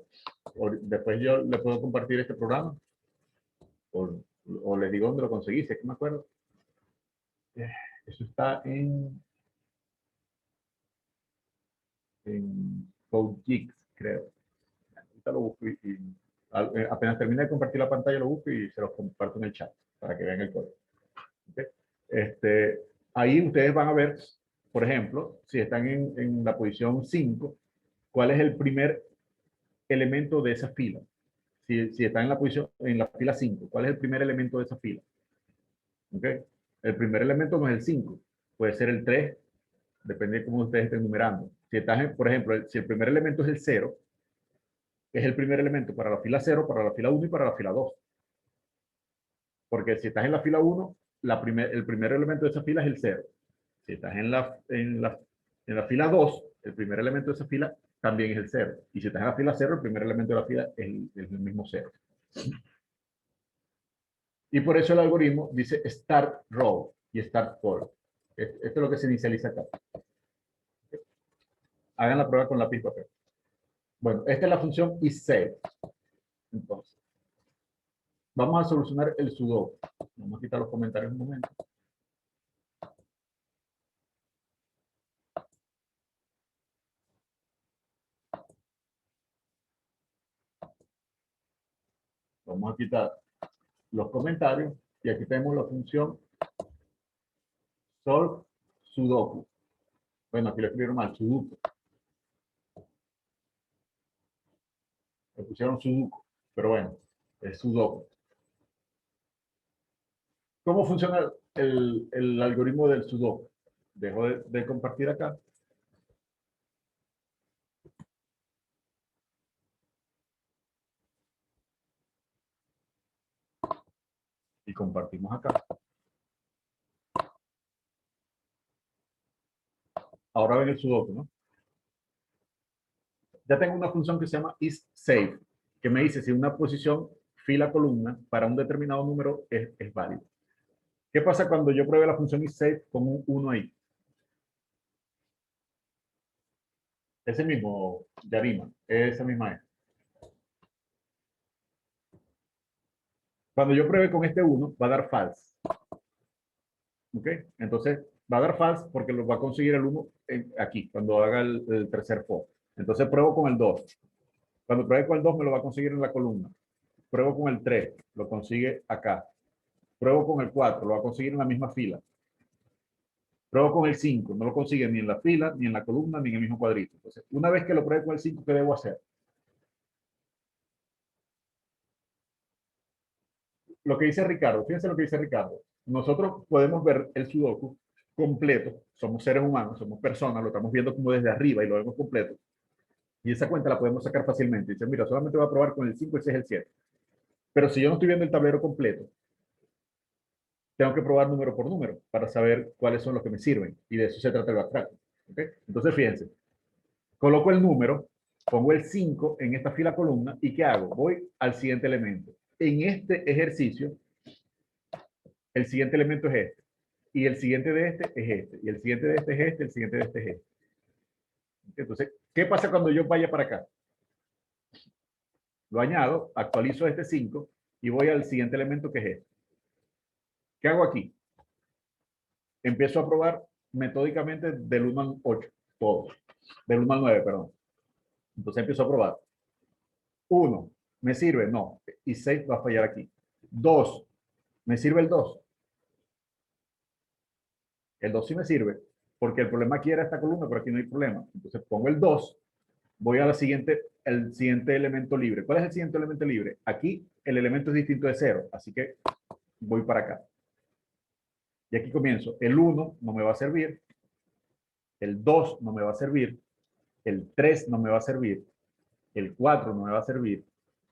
Después yo le puedo compartir este programa. O les digo dónde lo conseguí, si es que me acuerdo. Eso está en CodeGeeks, creo. Ahorita lo busco y apenas termine de compartir la pantalla lo busco y se los comparto en el chat para que vean el código. ¿Okay? Ahí ustedes van a ver, por ejemplo, si están en la posición 5, cuál es el primer elemento de esa fila. Si están en la fila 5, ¿cuál es el primer elemento de esa fila? ¿Okay? El primer elemento no es el 5, puede ser el 3, depende de cómo ustedes estén numerando. Si estás, por ejemplo, si el primer elemento es el 0, es el primer elemento para la fila 0, para la fila 1 y para la fila 2. Porque si estás en la fila 1, el primer elemento de esa fila es el 0. Si estás en la fila 2, el primer elemento de esa fila también es el 0. Y si estás en la fila 0, el primer elemento de la fila es el mismo 0. Y por eso el algoritmo dice start row y start for. Esto es lo que se inicializa acá. Hagan la prueba con lápiz y papel. Bueno, esta es la función isSave. Entonces, vamos a solucionar el sudoku. Vamos a quitar los comentarios un momento. Vamos a quitar los comentarios y aquí tenemos la función solve sudoku. Bueno, aquí lo escribieron mal, sudoku. Le pusieron sudoku, pero bueno, es sudoku. ¿Cómo funciona el algoritmo del sudoku? Dejo de compartir acá. Y compartimos acá. Ahora ven el sudoku, ¿no? Ya tengo una función que se llama isSave, que me dice si una posición fila columna para un determinado número es válido. ¿Qué pasa cuando yo pruebe la función isSave con un 1 ahí? Ese mismo, Yarima, esa misma es. Cuando yo pruebe con este 1, va a dar false. ¿Ok? Entonces, va a dar false porque lo va a conseguir el 1 aquí, cuando haga el tercer for. Entonces, pruebo con el 2. Cuando pruebe con el 2, me lo va a conseguir en la columna. Pruebo con el 3, lo consigue acá. Pruebo con el 4, lo va a conseguir en la misma fila. Pruebo con el 5, no lo consigue ni en la fila, ni en la columna, ni en el mismo cuadrito. Entonces, una vez que lo pruebe con el 5, ¿qué debo hacer? lo que dice Ricardo, fíjense lo que dice Ricardo. Nosotros podemos ver el sudoku completo, somos seres humanos, somos personas, lo estamos viendo como desde arriba y lo vemos completo. Y esa cuenta la podemos sacar fácilmente. Dice, mira, solamente voy a probar con el 5, el 6, el 7. Pero si yo no estoy viendo el tablero completo, tengo que probar número por número para saber cuáles son los que me sirven. Y de eso se trata el backtracking. ¿Okay? Entonces, fíjense, coloco el número, pongo el 5 en esta fila columna y ¿qué hago? Voy al siguiente elemento. En este ejercicio, el siguiente elemento es este. Y el siguiente de este es este. Y el siguiente de este es este. El siguiente de este es este. Entonces, ¿qué pasa cuando yo vaya para acá? Lo añado, actualizo este 5 y voy al siguiente elemento que es este. ¿Qué hago aquí? Empiezo a probar metódicamente del 1 al 8, todos. Del 1 al 9, perdón. Entonces empiezo a probar. 1, ¿me sirve? No. Y 6 va a fallar aquí. 2, ¿me sirve el 2? El 2 sí me sirve, porque el problema aquí era esta columna, pero aquí no hay problema. Entonces pongo el 2, voy a el siguiente elemento libre. ¿Cuál es el siguiente elemento libre? Aquí el elemento es distinto de 0, así que voy para acá. Y aquí comienzo. El 1 no me va a servir, el 2 no me va a servir, el 3 no me va a servir, el 4 no me va a servir,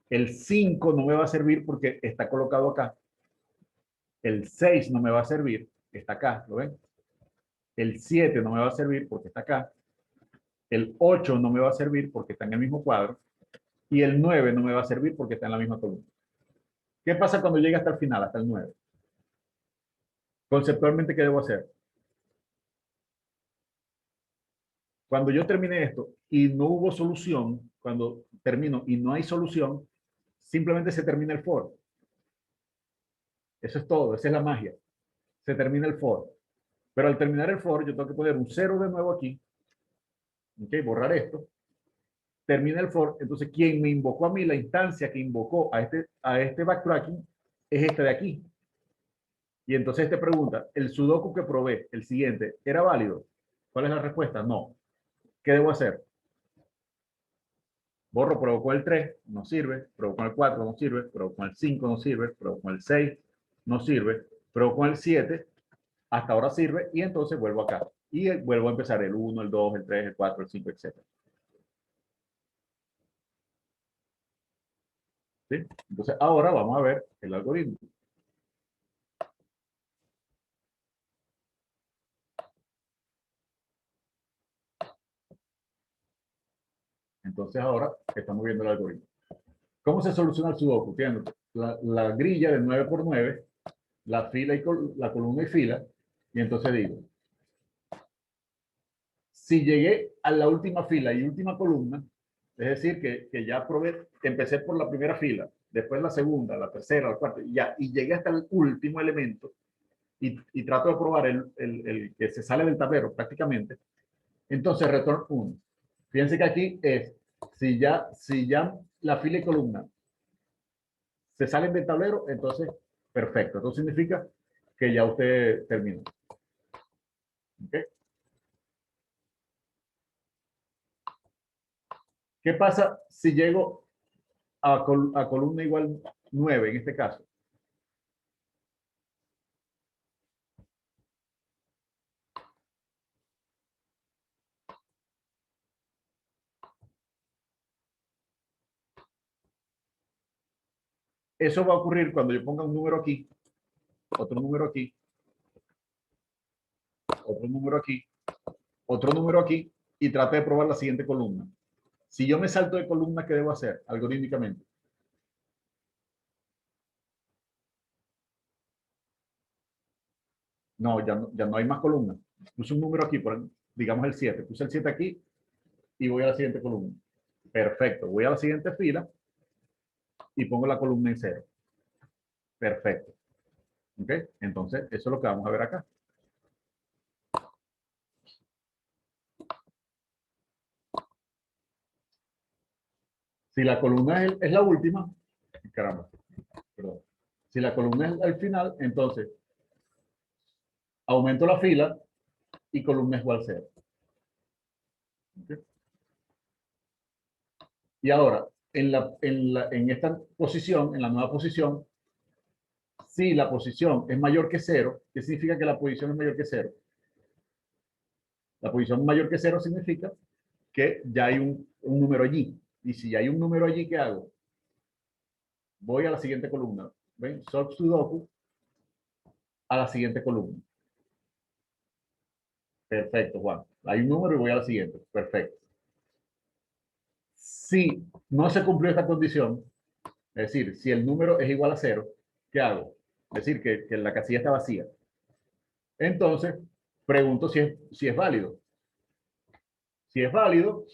el 5 no me va a servir porque está colocado acá, el 6 no me va a servir, está acá, ¿lo ven? El 7 no me va a servir porque está acá, el 8 no me va a servir porque está en el mismo cuadro, y el 9 no me va a servir porque está en la misma columna. ¿Qué pasa cuando llegue hasta el final, hasta el 9? Conceptualmente, ¿qué debo hacer? Cuando yo termine esto y no hubo solución, cuando termino y no hay solución, simplemente se termina el for. Eso es todo, esa es la magia. Se termina el for. Pero al terminar el for, yo tengo que poner un 0 de nuevo aquí. Ok, borrar esto. Termina el for. Entonces, quien me invocó a mí, la instancia que invocó a este backtracking, es esta de aquí. Y entonces te pregunta, ¿el sudoku que probé, el siguiente, era válido? ¿Cuál es la respuesta? No. ¿Qué debo hacer? Borro, pruebo con el 3, no sirve, pruebo con el 4, no sirve, pruebo con el 5, no sirve, pruebo con el 6, no sirve, pruebo con el 7, hasta ahora sirve, y entonces vuelvo acá. Y vuelvo a empezar el 1, el 2, el 3, el 4, el 5, etc. ¿Sí? Entonces ahora vamos a ver el algoritmo. Entonces ahora estamos viendo el algoritmo. ¿Cómo se soluciona el sudoku? Tiene la grilla de 9 por 9, la fila y la columna y fila, y entonces digo, si llegué a la última fila y última columna, es decir, que ya probé, empecé por la primera fila, después la segunda, la tercera, la cuarta, y llegué hasta el último elemento, y trato de probar el que se sale del tablero prácticamente, entonces return 1. Fíjense que aquí es, si ya la fila y columna se salen del tablero, entonces, perfecto. Eso significa que ya usted terminó. ¿Okay? ¿Qué pasa si llego a columna igual 9 en este caso? Eso va a ocurrir cuando yo ponga un número aquí, otro número aquí, otro número aquí, otro número aquí, y trate de probar la siguiente columna. Si yo me salto de columna, ¿qué debo hacer algorítmicamente? No, ya no hay más columnas. Puse un número aquí, digamos el 7. Puse el 7 aquí y voy a la siguiente columna. Perfecto. Voy a la siguiente fila y pongo la columna en 0. Perfecto. ¿Ok? Entonces, eso es lo que vamos a ver acá. Si la columna es la última, caramba, perdón. Si la columna es al final, entonces aumento la fila y columna es igual a 0. ¿Okay? Y ahora, en esta posición, en la nueva posición, Si la posición es mayor que 0, ¿qué significa que la posición es mayor que 0? La posición mayor que 0 significa que ya hay un número allí. Y si ya hay un número allí, ¿qué hago? Voy a la siguiente columna. ¿Ven? Solve Sudoku a la siguiente columna. Perfecto, Juan. Hay un número y voy a la siguiente. Perfecto. Si no se cumplió esta condición, es decir, si el número es igual a 0, ¿qué hago? Es decir, que la casilla está vacía. Entonces, pregunto si es válido. Si es válido,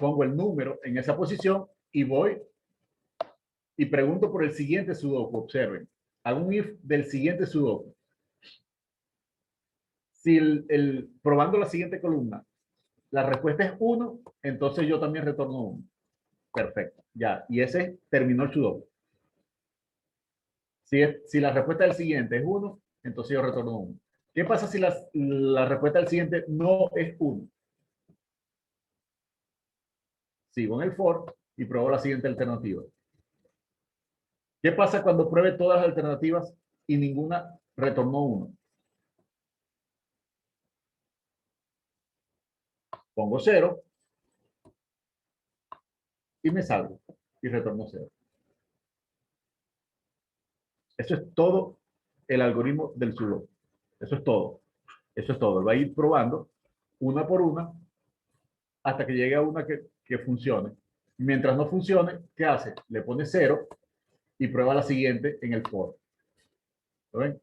pongo el número en esa posición y voy y pregunto por el siguiente sudoku. Observen, hago un if del siguiente sudoku. Si probando la siguiente columna, la respuesta es 1, entonces yo también retorno 1. Perfecto, ya. Y ese terminó el sudoku. Si la respuesta del siguiente es 1, entonces yo retorno 1. ¿Qué pasa si la respuesta del siguiente no es 1? Sigo en el for y pruebo la siguiente alternativa. ¿Qué pasa cuando pruebe todas las alternativas y ninguna retornó 1? Pongo 0 y me salgo y retorno 0. Eso es todo el algoritmo del sudoku. Eso es todo. Eso es todo. Él va a ir probando una por una hasta que llegue a una que funcione. Mientras no funcione, ¿qué hace? Le pone 0 y prueba la siguiente en el for. ¿Lo ven?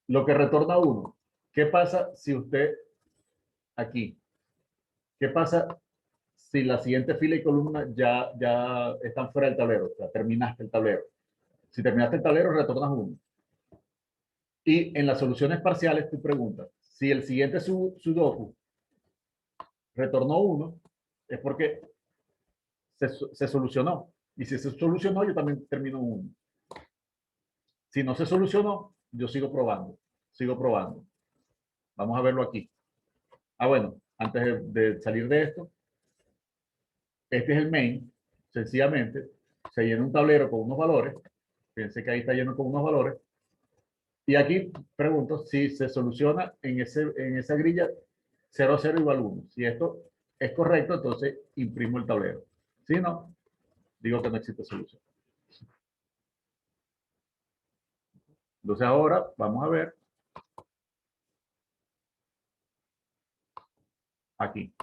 Lo que retorna 1. ¿Qué pasa si usted aquí? ¿Qué pasa si la siguiente fila y columna ya están fuera del tablero? O sea, terminaste el tablero. Si terminaste el tablero, retornas 1. Y en las soluciones parciales, tú preguntas, si el siguiente sudoku retornó 1, es porque se solucionó. Y si se solucionó, yo también termino 1. Si no se solucionó, yo sigo probando. Sigo probando. Vamos a verlo aquí. Bueno, antes de salir de esto, este es el main. Sencillamente, se llena un tablero con unos valores. Fíjense que ahí está lleno con unos valores. Y aquí pregunto si se soluciona en esa grilla 0 a 0 igual 1. Si esto es correcto, entonces imprimo el tablero. Si no, digo que no existe solución. Entonces ahora vamos a ver aquí.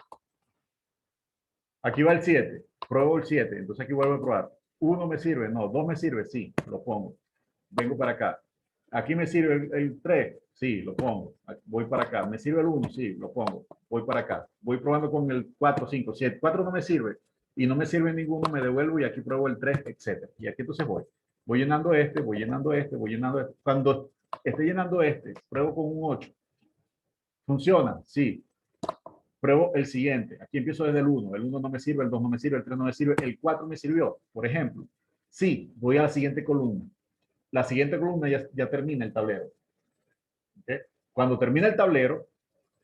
Aquí va el 7. Pruebo el 7. Entonces aquí vuelvo a probar. 1 me sirve, no. 2 me sirve, sí, lo pongo. Vengo para acá. Aquí me sirve el 3, sí, lo pongo. Voy para acá. ¿Me sirve el 1? Sí, lo pongo. Voy para acá. Voy probando con el 4, 5, 7. 4 no me sirve y no me sirve ninguno, me devuelvo y aquí pruebo el 3, etc. Y aquí entonces voy. Voy llenando este, voy llenando este, voy llenando este. Cuando esté llenando este, pruebo con un 8. ¿Funciona? Sí. Pruebo el siguiente. Aquí empiezo desde el 1. El 1 no me sirve, el 2 no me sirve, el 3 no me sirve, el 4 me sirvió. Por ejemplo, sí, voy a la siguiente columna. La siguiente columna ya termina el tablero. ¿Okay? Cuando termina el tablero,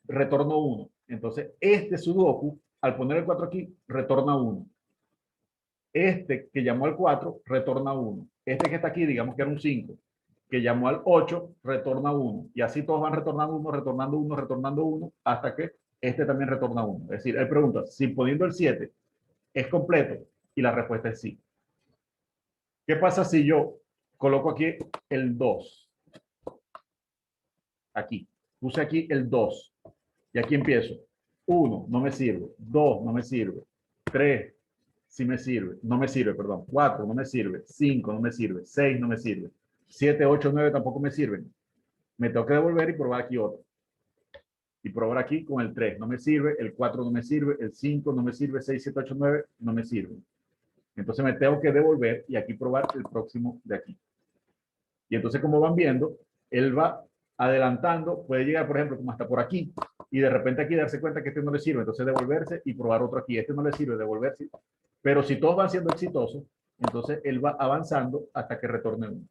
retorno 1. Entonces, este sudoku, al poner el 4 aquí, retorna 1. Este que llamó al 4, retorna 1. Este que está aquí, digamos que era un 5, que llamó al 8, retorna 1. Y así todos van retornando 1, retornando 1, retornando 1, hasta que este también retorna 1. Es decir, él pregunta, si poniendo el 7 es completo, y la respuesta es sí. ¿Qué pasa si yo coloco aquí el 2? Aquí. Puse aquí el 2. Y aquí empiezo. 1, no me sirve. 2, no me sirve. 3, sí me sirve. No me sirve, perdón. 4, no me sirve. 5, no me sirve. 6, no me sirve. 7, 8, 9 tampoco me sirven. Me tengo que devolver y probar aquí otro. Y probar aquí con el 3. No me sirve. El 4 no me sirve. El 5 no me sirve. 6, 7, 8, 9 no me sirve. Entonces me tengo que devolver y aquí probar el próximo de aquí. Y entonces, como van viendo, él va adelantando, puede llegar, por ejemplo, como hasta por aquí, y de repente aquí darse cuenta que este no le sirve, entonces devolverse y probar otro aquí. Este no le sirve, devolverse. Pero si todos van siendo exitosos, entonces él va avanzando hasta que retorne uno.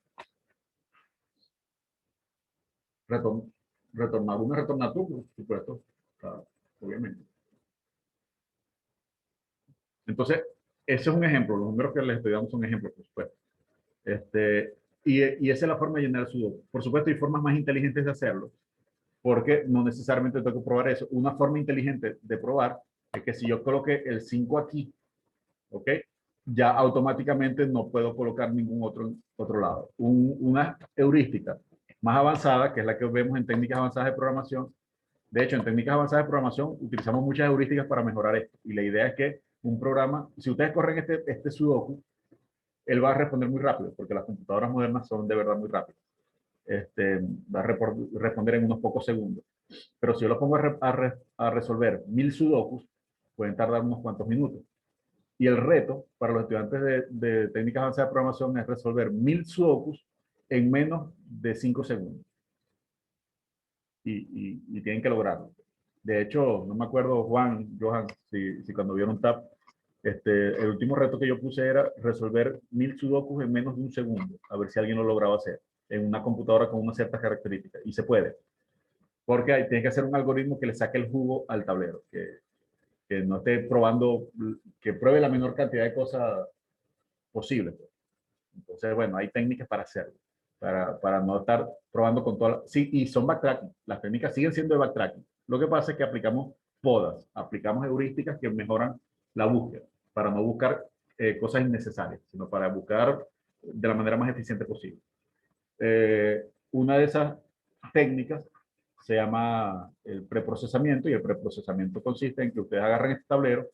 Retornar uno, retornar tú, por supuesto, claro, obviamente. Entonces, ese es un ejemplo. Los números que les estoy dando son ejemplos, por supuesto. Y esa es la forma de llenar el sudoku. Por supuesto, hay formas más inteligentes de hacerlo, porque no necesariamente tengo que probar eso. Una forma inteligente de probar es que si yo coloque el 5 aquí, ¿ok? Ya automáticamente no puedo colocar ningún otro lado. Una heurística más avanzada, que es la que vemos en técnicas avanzadas de programación. De hecho, en técnicas avanzadas de programación utilizamos muchas heurísticas para mejorar esto. Y la idea es que un programa, si ustedes corren este sudoku, él va a responder muy rápido, porque las computadoras modernas son de verdad muy rápidas. Va a responder en unos pocos segundos. Pero si yo lo pongo a resolver 1000 sudokus, pueden tardar unos cuantos minutos. Y el reto para los estudiantes de técnicas avanzadas de programación es resolver 1000 sudokus en menos de 5 segundos. Y tienen que lograrlo. De hecho, no me acuerdo, Johan, si cuando vieron TAP, el último reto que yo puse era resolver 1000 sudokus en menos de un segundo, a ver si alguien lo lograba hacer en una computadora con unas ciertas características. Y se puede. Porque tiene que hacer un algoritmo que le saque el jugo al tablero, que no esté probando, que pruebe la menor cantidad de cosas posible. Entonces, bueno, hay técnicas para hacerlo, para no estar probando con todas. Sí, y son backtracking. Las técnicas siguen siendo de backtracking. Lo que pasa es que aplicamos podas, aplicamos heurísticas que mejoran la búsqueda, para no buscar cosas innecesarias, sino para buscar de la manera más eficiente posible. Una de esas técnicas se llama el preprocesamiento, y el preprocesamiento consiste en que ustedes agarran este tablero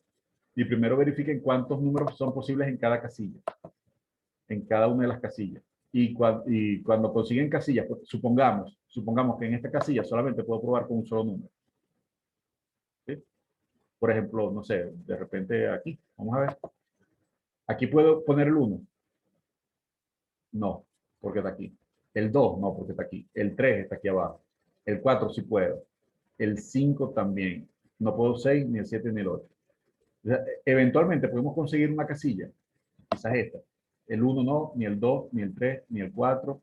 y primero verifiquen cuántos números son posibles en cada casilla, en cada una de las casillas. Y cuando consiguen casillas, pues, supongamos que en esta casilla solamente puedo probar con un solo número. ¿Sí? Por ejemplo, no sé, de repente aquí, vamos a ver. Aquí puedo poner el 1. No, porque está aquí. El 2, no, porque está aquí. El 3 está aquí abajo. El 4 sí puedo. El 5 también. No puedo 6, ni el 7, ni el 8. O sea, eventualmente podemos conseguir una casilla, quizás esta. El 1 no, ni el 2, ni el 3, ni el 4.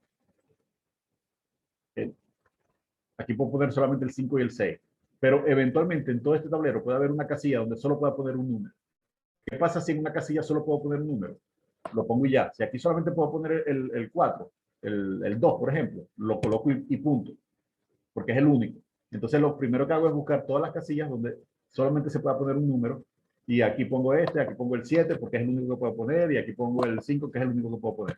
Aquí puedo poner solamente el 5 y el 6. Pero eventualmente en todo este tablero puede haber una casilla donde solo pueda poner un número. ¿Qué pasa si en una casilla solo puedo poner un número? Lo pongo y ya. Si aquí solamente puedo poner el 4, el 2, por ejemplo, lo coloco y punto, porque es el único. Entonces lo primero que hago es buscar todas las casillas donde solamente se pueda poner un número, y aquí pongo aquí pongo el 7 porque es el único que puedo poner, y aquí pongo el 5 que es el único que puedo poner.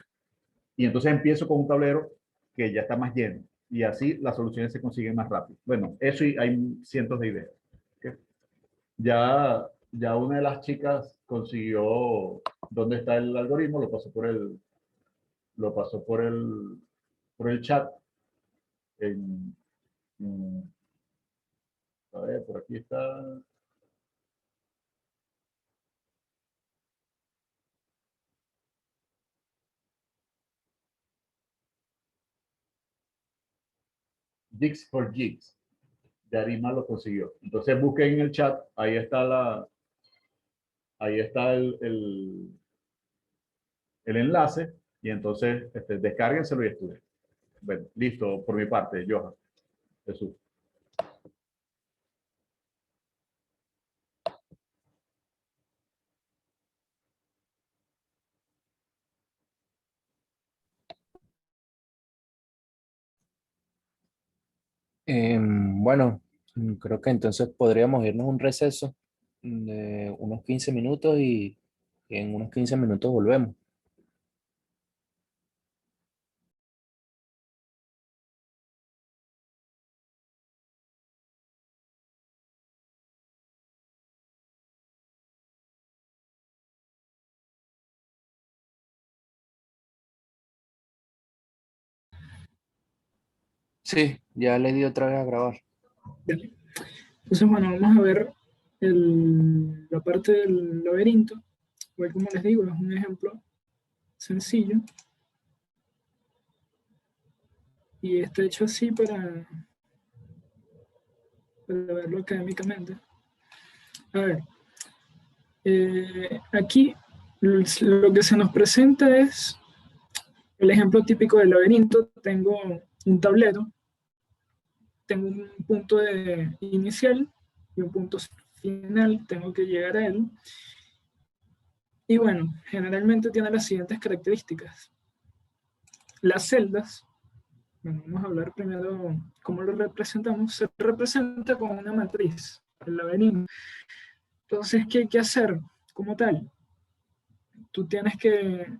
Y entonces empiezo con un tablero que ya está más lleno, y así las soluciones se consiguen más rápido. Bueno, eso, y hay cientos de ideas. ¿Okay? Ya una de las chicas consiguió dónde está el algoritmo, lo pasó por el chat. A ver, por aquí está. Jigs for Jigs. Yarima lo consiguió. Entonces busquen en el chat, ahí está el enlace, y entonces descárguenselo y estudien. Bueno, listo por mi parte, Johan. Jesús. Bueno, creo que entonces podríamos irnos a un receso de unos 15 minutos y en unos 15 minutos volvemos. Sí, ya le di otra vez a grabar. Bien. Entonces, bueno, vamos a ver la parte del laberinto. Igual como les digo, es un ejemplo sencillo. Y está hecho así para verlo académicamente. A ver, aquí lo que se nos presenta es el ejemplo típico del laberinto. Tengo un tablero, tengo un punto inicial y un punto final, tengo que llegar a él. Y bueno, generalmente tiene las siguientes características. Las celdas, bueno, vamos a hablar primero cómo lo representamos. Se representa con una matriz, el laberinto. Entonces, ¿qué hay que hacer como tal? Tú tienes que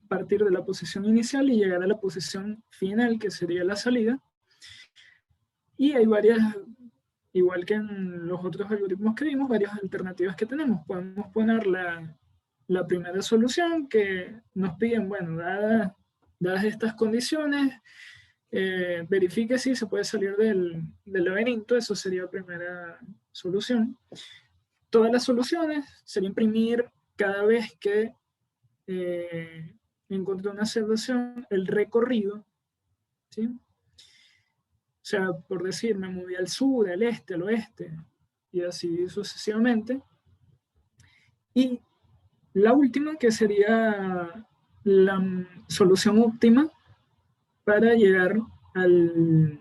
partir de la posición inicial y llegar a la posición final, que sería la salida. Y hay varias, igual que en los otros algoritmos que vimos, varias alternativas que tenemos. Podemos poner la primera solución que nos piden, bueno, dadas estas condiciones, verifique si se puede salir del laberinto. Eso sería la primera solución. Todas las soluciones sería imprimir cada vez que encontré una solución el recorrido, ¿sí? O sea, por decir, me moví al sur, al este, al oeste, y así sucesivamente. Y la última, que sería la solución óptima para llegar al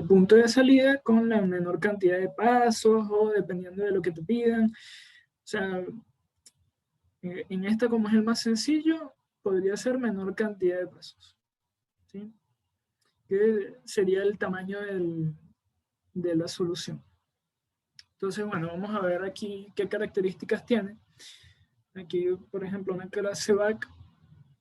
punto de salida con la menor cantidad de pasos o dependiendo de lo que te pidan. O sea, en esta, como es el más sencillo, podría ser menor cantidad de pasos, ¿sí? Que sería el tamaño de la solución. Entonces, bueno, vamos a ver aquí qué características tiene. Aquí, por ejemplo, una clase back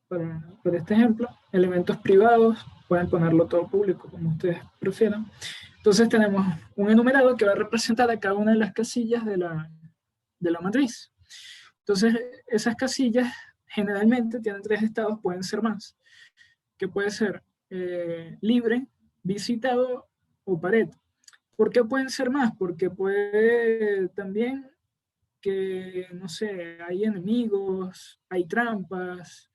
para este ejemplo. Elementos privados, pueden ponerlo todo público, como ustedes prefieran. Entonces tenemos un enumerado que va a representar a cada una de las casillas de la matriz. Entonces, esas casillas generalmente tienen 3 estados, pueden ser más, que puede ser libre, visitado o pared. ¿Por qué pueden ser más? Porque puede también que, no sé, hay enemigos, hay trampas,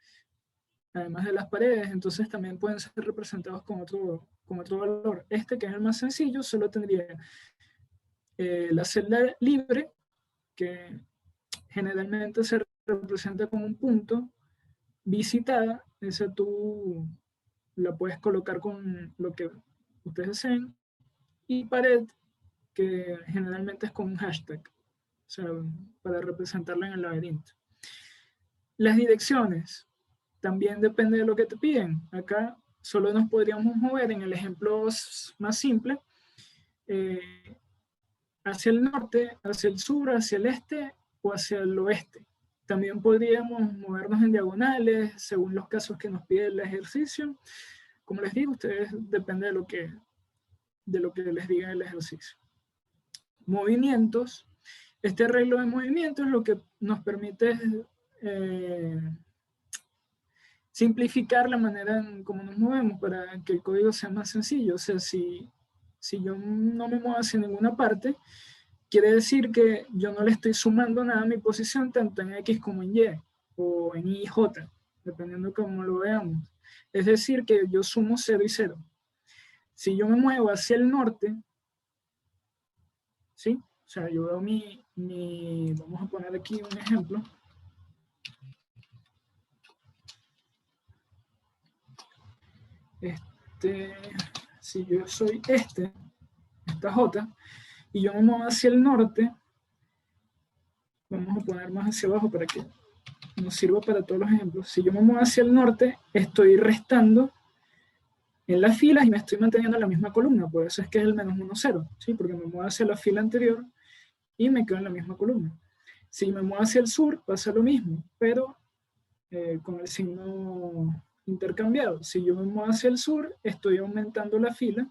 además de las paredes, entonces también pueden ser representados con otro valor. Este, que es el más sencillo, solo tendría la celda libre, que generalmente se representa como un punto, visitada, esa tú la puedes colocar con lo que ustedes deseen, y pared, que generalmente es con un hashtag, o sea, para representarla en el laberinto. Las direcciones también depende de lo que te piden. Acá solo nos podríamos mover en el ejemplo más simple, hacia el norte, hacia el sur, hacia el este o hacia el oeste. También podríamos movernos en diagonales según los casos que nos pide el ejercicio. Como les digo, ustedes depende de lo que les diga el ejercicio. Movimientos. Este arreglo de movimientos lo que nos permite simplificar la manera en cómo nos movemos para que el código sea más sencillo. O sea, si yo no me muevo hacia ninguna parte, quiere decir que yo no le estoy sumando nada a mi posición, tanto en X como en Y, o en Y y J, dependiendo de cómo lo veamos. Es decir, que yo sumo 0 y 0. Si yo me muevo hacia el norte, ¿sí? O sea, yo veo vamos a poner aquí un ejemplo. Si yo soy esta J, y yo me muevo hacia el norte, vamos a poner más hacia abajo para que nos sirva para todos los ejemplos. Si yo me muevo hacia el norte, estoy restando en las filas y me estoy manteniendo en la misma columna, por eso es que es el menos 1, 0, ¿sí? Porque me muevo hacia la fila anterior y me quedo en la misma columna. Si me muevo hacia el sur, pasa lo mismo, pero con el signo intercambiado. Si yo me muevo hacia el sur, estoy aumentando la fila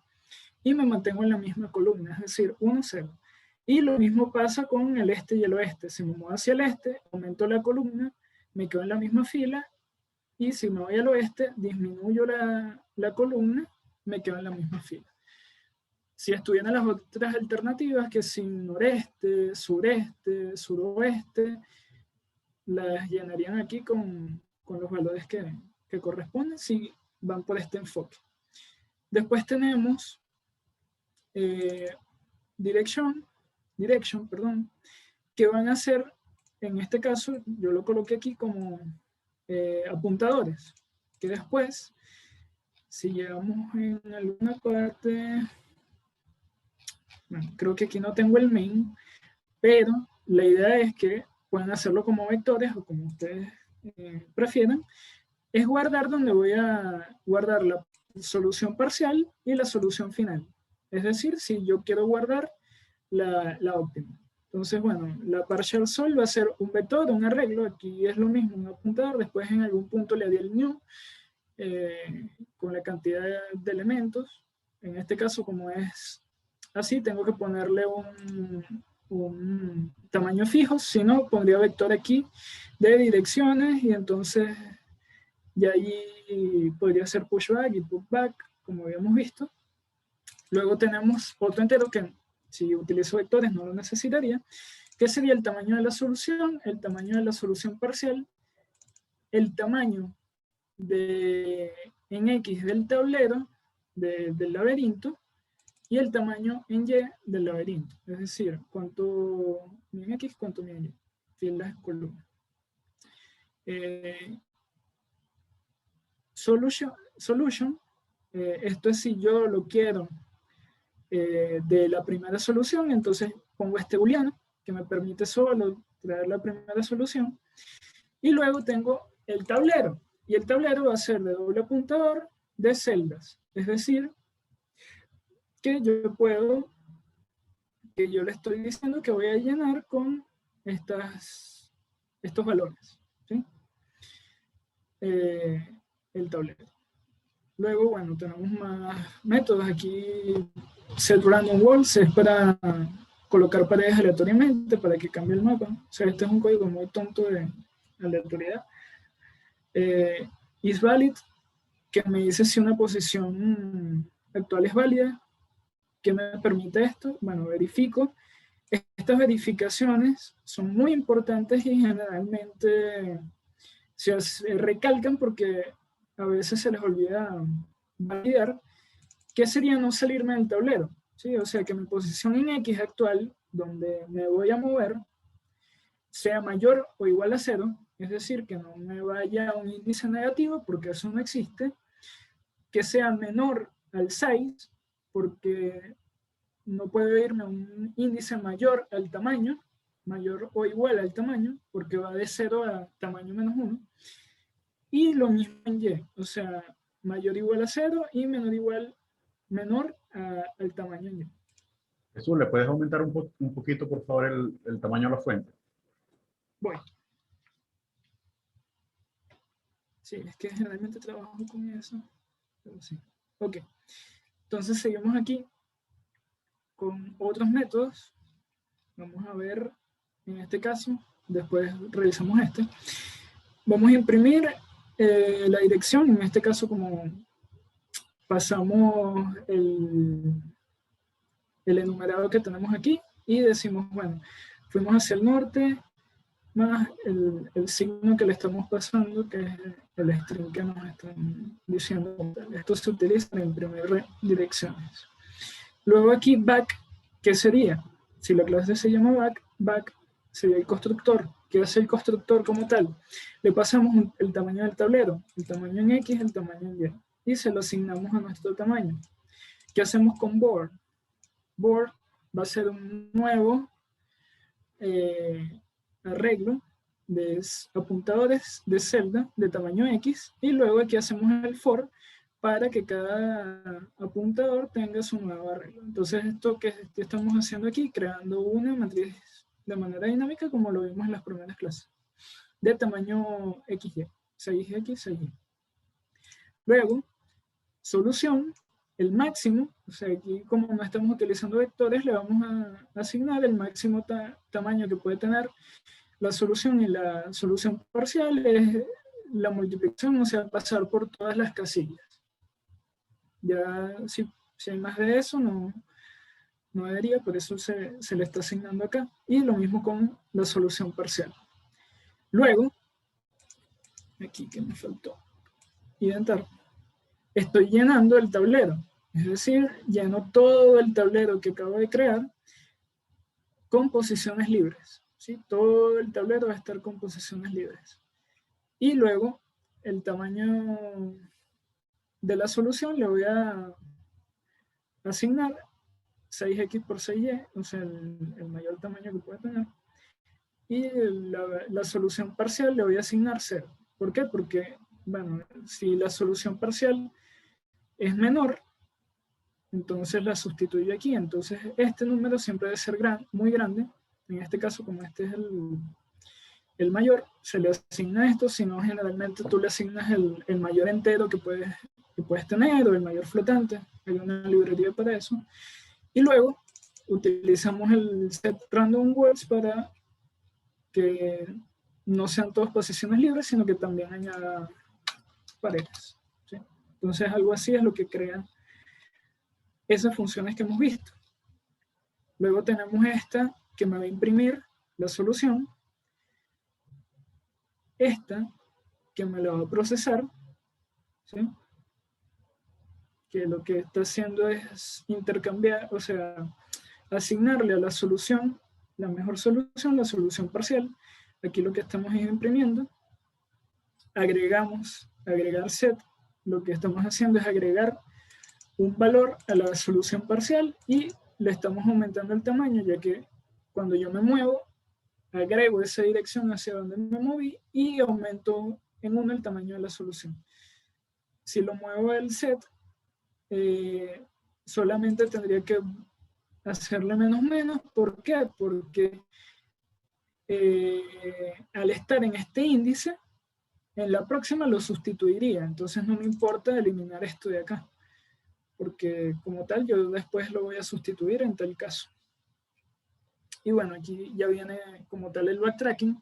y me mantengo en la misma columna, es decir, 1, 0. Y lo mismo pasa con el este y el oeste. Si me muevo hacia el este, aumento la columna, me quedo en la misma fila, y si me voy al oeste, disminuyo la columna, me quedo en la misma fila. Si estuvieran las otras alternativas, que sin noreste, sureste, suroeste, las llenarían aquí con los valores que corresponden si van por este enfoque. Después tenemos direction, que van a ser, en este caso, yo lo coloqué aquí como apuntadores, que después, si llegamos en alguna parte, bueno, creo que aquí no tengo el main, pero la idea es que pueden hacerlo como vectores o como ustedes prefieran, es guardar donde voy a guardar la solución parcial y la solución final. Es decir, si yo quiero guardar la óptima. Entonces, bueno, la partial sol va a ser un vector, un arreglo, aquí es lo mismo, un apuntador, después en algún punto le di el new, con la cantidad de elementos. En este caso, como es así, tengo que ponerle un tamaño fijo, si no, pondría vector aquí de direcciones y entonces y ahí podría ser pushback y putback, como habíamos visto. Luego tenemos otro entero que si utilizo vectores no lo necesitaría, que sería el tamaño de la solución, el tamaño de la solución parcial, el tamaño en X del tablero del laberinto y el tamaño en Y del laberinto. Es decir, cuánto mi en X, cuánto mi en Y. Filas columnas. Solution, esto es si yo lo quiero de la primera solución, entonces pongo este booleano que me permite solo traer la primera solución. Y luego tengo el tablero. Y el tablero va a ser de doble apuntador de celdas. Es decir, que yo le estoy diciendo que voy a llenar con estos valores. ¿Sí? El tablero. Luego, bueno, tenemos más métodos. Aquí set random walls es para colocar paredes aleatoriamente para que cambie el mapa. O sea, este es un código muy tonto de aleatoriedad. Is valid, que me dice si una posición actual es válida. ¿Qué me permite esto? Bueno, verifico. Estas verificaciones son muy importantes y generalmente se recalcan porque a veces se les olvida validar. ¿Qué sería no salirme del tablero? ¿Sí? O sea, que mi posición en X actual, donde me voy a mover, sea mayor o igual a 0, es decir, que no me vaya a un índice negativo, porque eso no existe, que sea menor al 6, porque no puedo irme a un índice mayor al tamaño, mayor o igual al tamaño, porque va de 0 a tamaño menos 1, y lo mismo en Y, o sea, mayor o igual a 0 y menor al tamaño en Y. Jesús, ¿le puedes aumentar un poquito, por favor, el tamaño de la fuente? Voy. Sí, es que generalmente trabajo con eso. Pero sí. Ok. Entonces seguimos aquí con otros métodos. Vamos a ver, en este caso, después revisamos este. Vamos a imprimir la dirección, en este caso como pasamos el enumerado que tenemos aquí y decimos, bueno, fuimos hacia el norte, más el signo que le estamos pasando, que es el string que nos están diciendo. Esto se utiliza para imprimir direcciones. Luego aquí back, ¿qué sería? Si la clase se llama back sería el constructor. ¿Qué hace el constructor como tal? Le pasamos el tamaño del tablero, el tamaño en X, el tamaño en Y, y se lo asignamos a nuestro tamaño. ¿Qué hacemos con board? Board va a ser un nuevo arreglo de apuntadores de celda de tamaño X, y luego aquí hacemos el for para que cada apuntador tenga su nuevo arreglo. Entonces esto que estamos haciendo aquí, creando una matriz de manera dinámica como lo vimos en las primeras clases, de tamaño XY, 6X, 6Y. Luego, solución, el máximo, o sea, aquí como no estamos utilizando vectores, le vamos a asignar el máximo tamaño que puede tener la solución, y la solución parcial es la multiplicación, o sea, pasar por todas las casillas. Ya si hay más de eso, no debería, por eso se le está asignando acá. Y lo mismo con la solución parcial. Luego, aquí que me faltó, indentar, estoy llenando el tablero. Es decir, lleno todo el tablero que acabo de crear con posiciones libres. ¿Sí? Todo el tablero va a estar con posiciones libres. Y luego, el tamaño de la solución le voy a asignar 6X por 6Y, o sea, el mayor tamaño que puede tener. y la solución parcial le voy a asignar 0. ¿Por qué? Porque, bueno, si la solución parcial es menor, entonces la sustituyo aquí. Entonces este número siempre debe ser muy grande. En este caso, como este es el mayor, se le asigna esto. Si no, generalmente tú le asignas el mayor entero que puedes tener, o el mayor flotante. Hay una librería para eso. Y luego utilizamos el set random words para que no sean todas posiciones libres, sino que también añada parejas, ¿sí? Entonces algo así es lo que crea esas funciones que hemos visto. Luego tenemos esta que me va a imprimir la solución, esta que me la va a procesar, ¿sí? Que lo que está haciendo es intercambiar, o sea, asignarle a la solución, la mejor solución, la solución parcial. Aquí lo que estamos es imprimiendo. Agregar set, lo que estamos haciendo es agregar un valor a la solución parcial y le estamos aumentando el tamaño, ya que cuando yo me muevo, agrego esa dirección hacia donde me moví y aumento en 1 el tamaño de la solución. Si lo muevo el set, solamente tendría que hacerle menos. ¿Por qué? Porque al estar en este índice, en la próxima lo sustituiría. Entonces no me importa eliminar esto de acá, porque como tal yo después lo voy a sustituir en tal caso. Y bueno, aquí ya viene como tal el backtracking.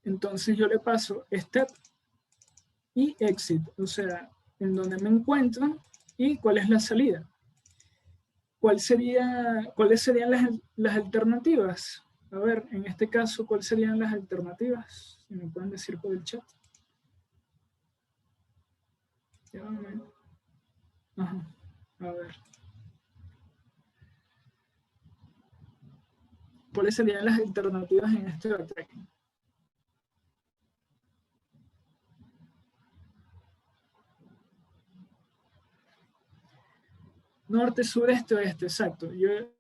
Entonces yo le paso step y exit, o sea, en donde me encuentro y cuál es la salida. ¿Cuáles serían las alternativas? A ver, en este caso, ¿cuáles serían las alternativas? Si me pueden decir por el chat. Ajá, a ver. ¿Cuáles serían las alternativas en este backtracking? Norte, sur, este, oeste, exacto.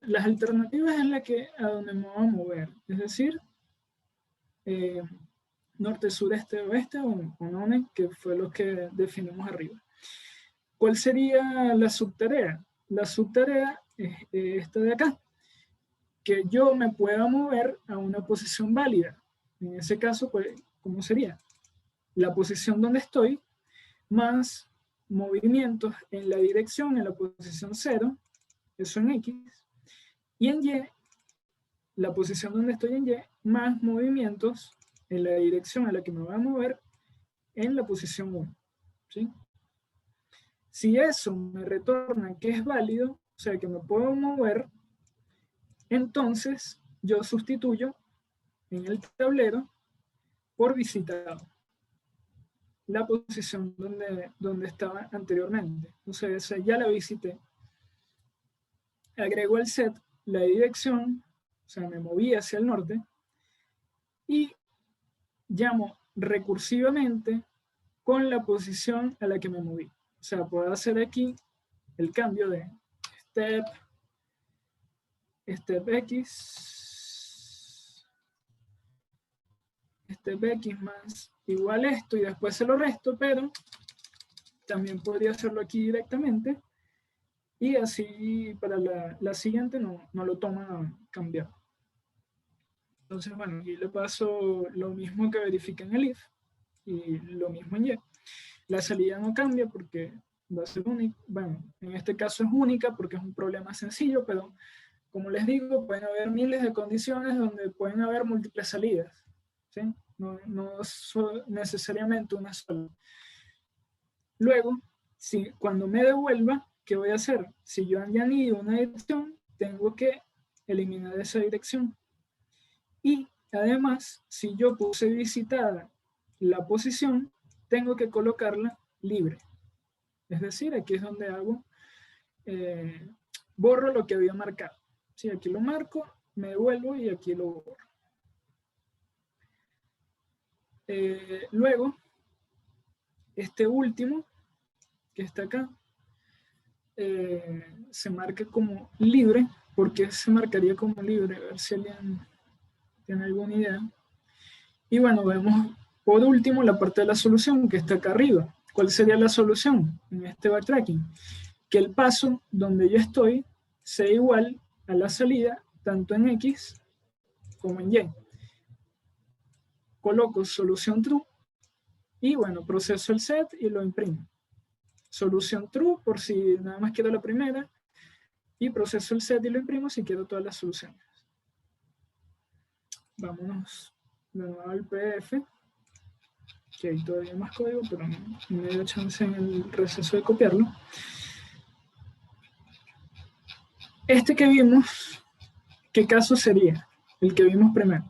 Las alternativas es a donde me voy a mover. Es decir, norte, sur, este, oeste o none, que fue lo que definimos arriba. ¿Cuál sería la subtarea? La subtarea es esta de acá, que yo me pueda mover a una posición válida. En ese caso, pues, ¿cómo sería? La posición donde estoy, más movimientos en la dirección, en la posición 0, eso en X, y en Y, la posición donde estoy en Y, más movimientos en la dirección a la que me voy a mover en la posición 1, ¿sí? Si eso me retorna que es válido, o sea, que me puedo mover, entonces yo sustituyo en el tablero por visitado la posición donde estaba anteriormente. Entonces ya la visité. Agrego al set la dirección, o sea, me moví hacia el norte, y llamo recursivamente con la posición a la que me moví. O sea, puedo hacer aquí el cambio de step X más igual esto, y después se lo resto, pero también podría hacerlo aquí directamente, y así para la siguiente no lo toma cambiado. Entonces, bueno, aquí le paso lo mismo que verifica en el if, y lo mismo en y. La salida no cambia porque va a ser única. Bueno, en este caso es única porque es un problema sencillo, pero como les digo, pueden haber miles de condiciones donde pueden haber múltiples salidas, ¿sí? No necesariamente una sola. Luego, cuando me devuelva, ¿qué voy a hacer? Si yo añadí una dirección, tengo que eliminar esa dirección. Y además, si yo puse visitada la posición, tengo que colocarla libre. Es decir, aquí es donde hago, borro lo que había marcado. Sí, aquí lo marco, me devuelvo y aquí lo borro. Luego, este último, que está acá, se marca como libre. ¿Por qué se marcaría como libre? A ver si alguien ¿Tiene alguna idea? Y bueno, vemos por último la parte de la solución que está acá arriba. ¿Cuál sería la solución en este backtracking? Que el paso donde yo estoy sea igual a la salida tanto en X como en Y. Coloco solución true y bueno, proceso el set y lo imprimo. Solución true por si nada más quiero la primera y proceso el set y lo imprimo si quiero todas las soluciones. Vámonos de nuevo al PDF, que hay todavía más código, pero no me dio chance en el receso de copiarlo. Este que vimos, ¿qué caso sería? El que vimos primero.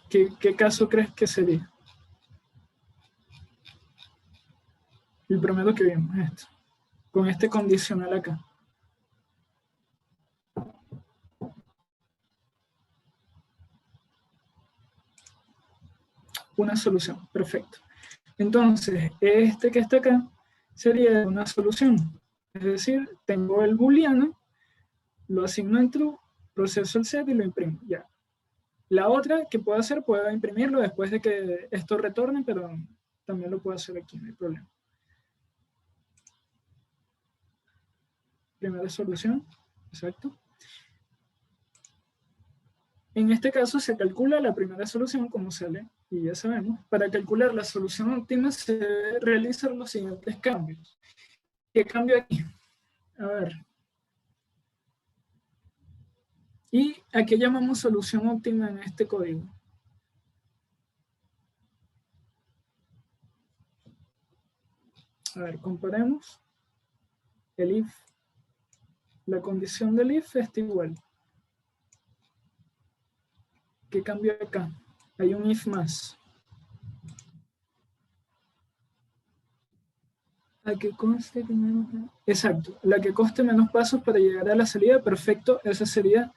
¿Qué caso crees que sería? El primero que vimos, esto, con este condicional acá. Una solución, perfecto. Entonces, este que está acá sería una solución. Es decir, tengo el booleano, lo asigno en true, proceso el set y lo imprimo. Ya. La otra que puedo hacer, puedo imprimirlo después de que esto retorne, pero también lo puedo hacer aquí, no hay problema. Primera solución, exacto. En este caso se calcula la primera solución como sale, y ya sabemos, para calcular la solución óptima se debe realizar los siguientes cambios. ¿Qué cambio aquí? A ver. ¿Y a qué llamamos solución óptima en este código? A ver, comparemos el if. La condición del if está igual. ¿Qué cambio acá? Hay un if más. La que conste que menos... Exacto, la que coste menos pasos para llegar a la salida, perfecto, esa sería,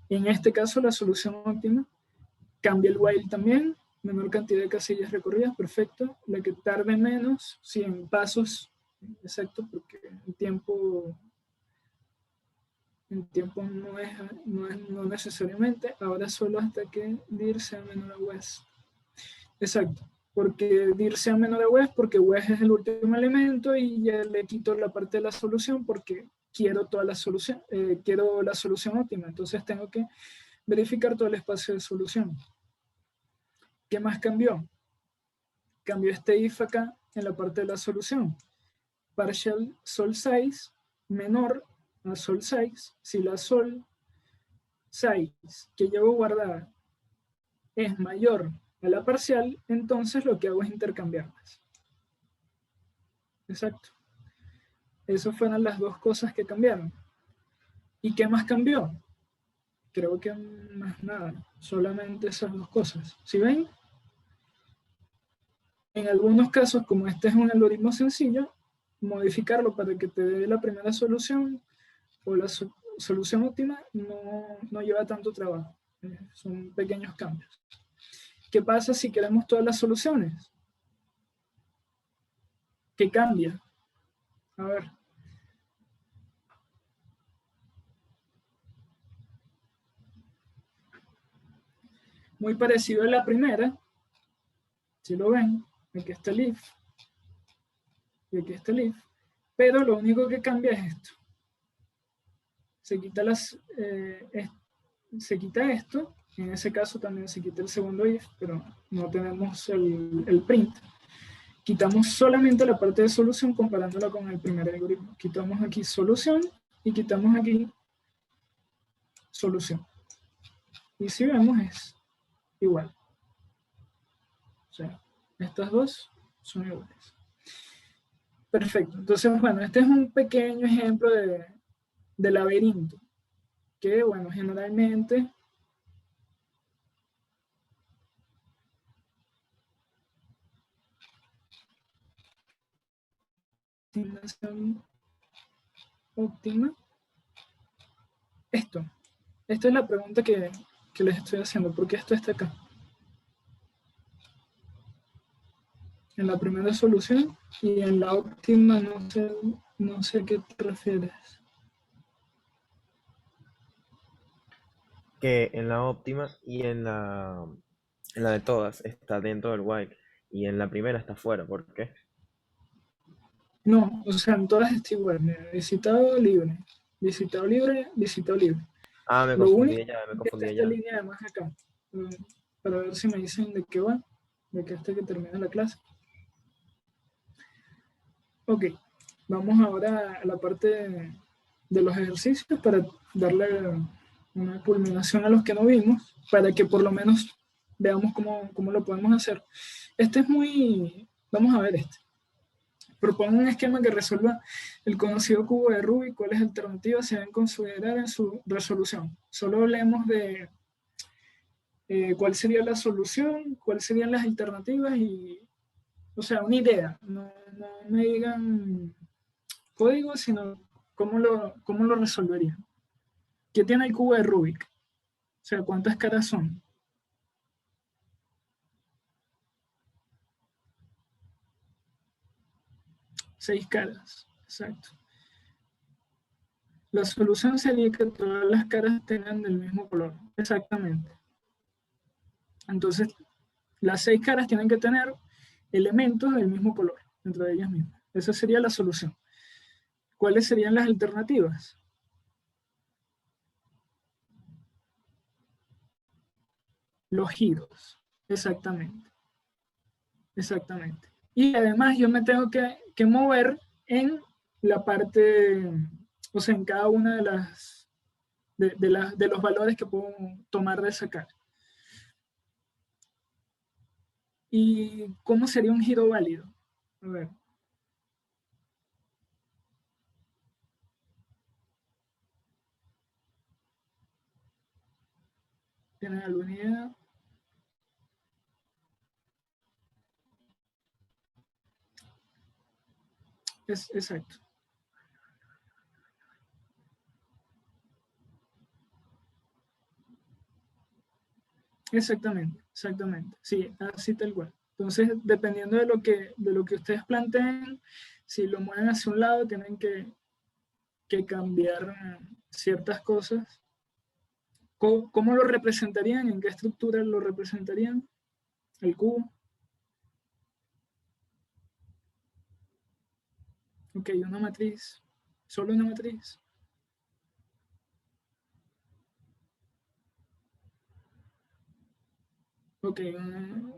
en este caso, la solución óptima. Cambia el while también, menor cantidad de casillas recorridas, perfecto. La que tarde menos, 100 pasos, exacto, porque el tiempo no necesariamente, ahora solo hasta que dir sea menor a west. Exacto, porque dir sea menor a west, porque west es el último elemento y ya le quito la parte de la solución porque quiero toda la solución, quiero la solución óptima, entonces tengo que verificar todo el espacio de solución. ¿Qué más cambió? Cambió este if acá en la parte de la solución. Partial sol size menor a sol size. Si la sol size que llevo guardada es mayor a la parcial, entonces lo que hago es intercambiarlas. Exacto. Esas fueron las dos cosas que cambiaron. ¿Y qué más cambió? Creo que más nada, solamente esas dos cosas. ¿Sí ven? En algunos casos, como este es un algoritmo sencillo, modificarlo para que te dé la primera solución o la solución óptima no lleva tanto trabajo. Son pequeños cambios. ¿Qué pasa si queremos todas las soluciones? ¿Qué cambia? A ver. Muy parecido a la primera. Si lo ven, aquí está el if. Y aquí está el if. Pero lo único que cambia es esto. Se quita esto. En ese caso también se quita el segundo if, pero no tenemos el print. Quitamos solamente la parte de solución comparándola con el primer algoritmo. Quitamos aquí solución y quitamos aquí solución. Y si vemos es igual. O sea, estas dos son iguales. Perfecto. Entonces, bueno, este es un pequeño ejemplo de laberinto. Que, bueno, generalmente estimación óptima. Esta es la pregunta que les estoy haciendo. ¿Por qué esto está acá? En la primera solución y en la óptima no sé a qué te refieres. que en la óptima y en la de todas está dentro del while y en la primera está fuera. ¿Por qué? No, o sea, en todas está igual. Mira, visitado libre, visitado libre, visitado libre. Ah, Lo único me es que está confundí esta ya. línea de más acá, mm, para ver si me dicen de qué va, de que hasta que termine la clase. Ok, vamos ahora a la parte de los ejercicios para darle una culminación a los que no vimos, para que por lo menos veamos cómo lo podemos hacer. Este es muy, vamos a ver este. Propongo un esquema que resuelva el conocido cubo de Rubik, cuáles alternativas se deben considerar en su resolución. Solo hablemos de cuál sería la solución, cuáles serían las alternativas y, o sea, una idea. No me digan código, sino cómo lo resolverían. ¿Qué tiene el cubo de Rubik? O sea, ¿cuántas caras son? 6 caras, exacto. La solución sería que todas las caras tengan del mismo color, exactamente. Entonces, las 6 caras tienen que tener elementos del mismo color entre ellas mismas. Esa sería la solución. ¿Cuáles serían las alternativas? Los giros, exactamente. Exactamente. Y además yo me tengo que mover en la parte, o sea, en cada una de los valores que puedo tomar de esa cara. ¿Y cómo sería un giro válido? A ver. ¿Tienen alguna idea? Exacto. Exactamente, exactamente. Sí, así tal cual. Entonces, dependiendo de lo que ustedes planteen, si lo mueven hacia un lado, tienen que cambiar ciertas cosas. ¿Cómo lo representarían? ¿En qué estructura lo representarían? El cubo. Ok, una matriz. Solo una matriz. Ok,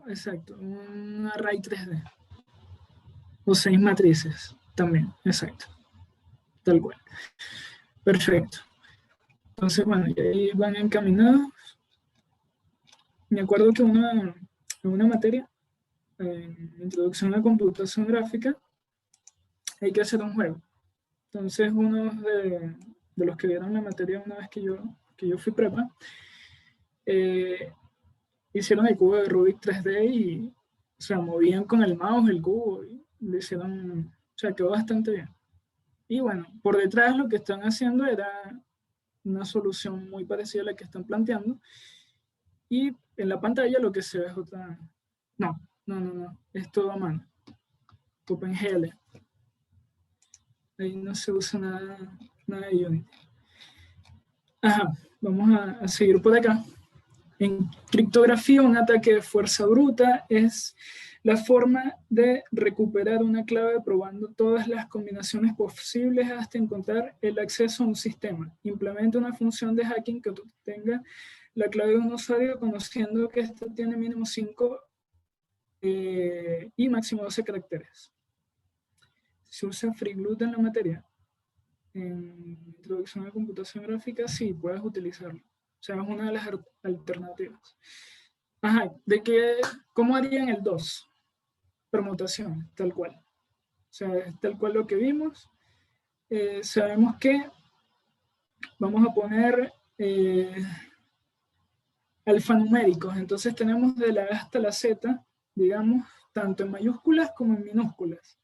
exacto. Un array 3D. O 6 matrices también, exacto. Tal cual. Perfecto. Entonces, bueno, y ahí van encaminados. Me acuerdo que en una materia, en Introducción a la Computación Gráfica, hay que hacer un juego. Entonces, uno de los que vieron la materia una vez que yo fui prepa, hicieron el cubo de Rubik 3D y, o sea, movían con el mouse el cubo y lo hicieron, o sea, quedó bastante bien. Y bueno, por detrás lo que están haciendo era una solución muy parecida a la que están planteando. Y en la pantalla lo que se ve es otra. No, es todo a mano. OpenGL. Ahí no se usa nada de Unity. Ajá, vamos a seguir por acá. En criptografía, un ataque de fuerza bruta es la forma de recuperar una clave probando todas las combinaciones posibles hasta encontrar el acceso a un sistema. Implementa una función de hacking que obtenga la clave de un usuario conociendo que ésta tiene mínimo 5 y máximo 12 caracteres. ¿Se usa FreeGLUT en la materia? En Introducción a la Computación Gráfica, sí, puedes utilizarlo. O sea, es una de las alternativas. Ajá, ¿cómo harían el 2? Permutación, tal cual. O sea, es tal cual lo que vimos. Sabemos que vamos a poner alfanuméricos. Entonces tenemos de la A hasta la Z, digamos, tanto en mayúsculas como en minúsculas.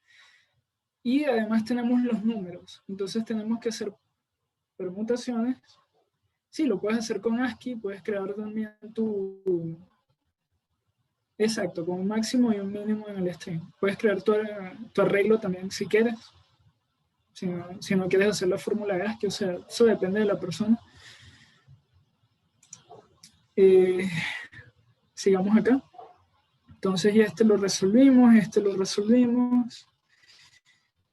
Y además tenemos los números. Entonces tenemos que hacer permutaciones. Sí, lo puedes hacer con ASCII, puedes crear también Exacto, con un máximo y un mínimo en el string. Puedes crear tu arreglo también si quieres. Si no quieres hacer la fórmula de ASCII, o sea, eso depende de la persona. sigamos acá. Entonces ya este lo resolvimos,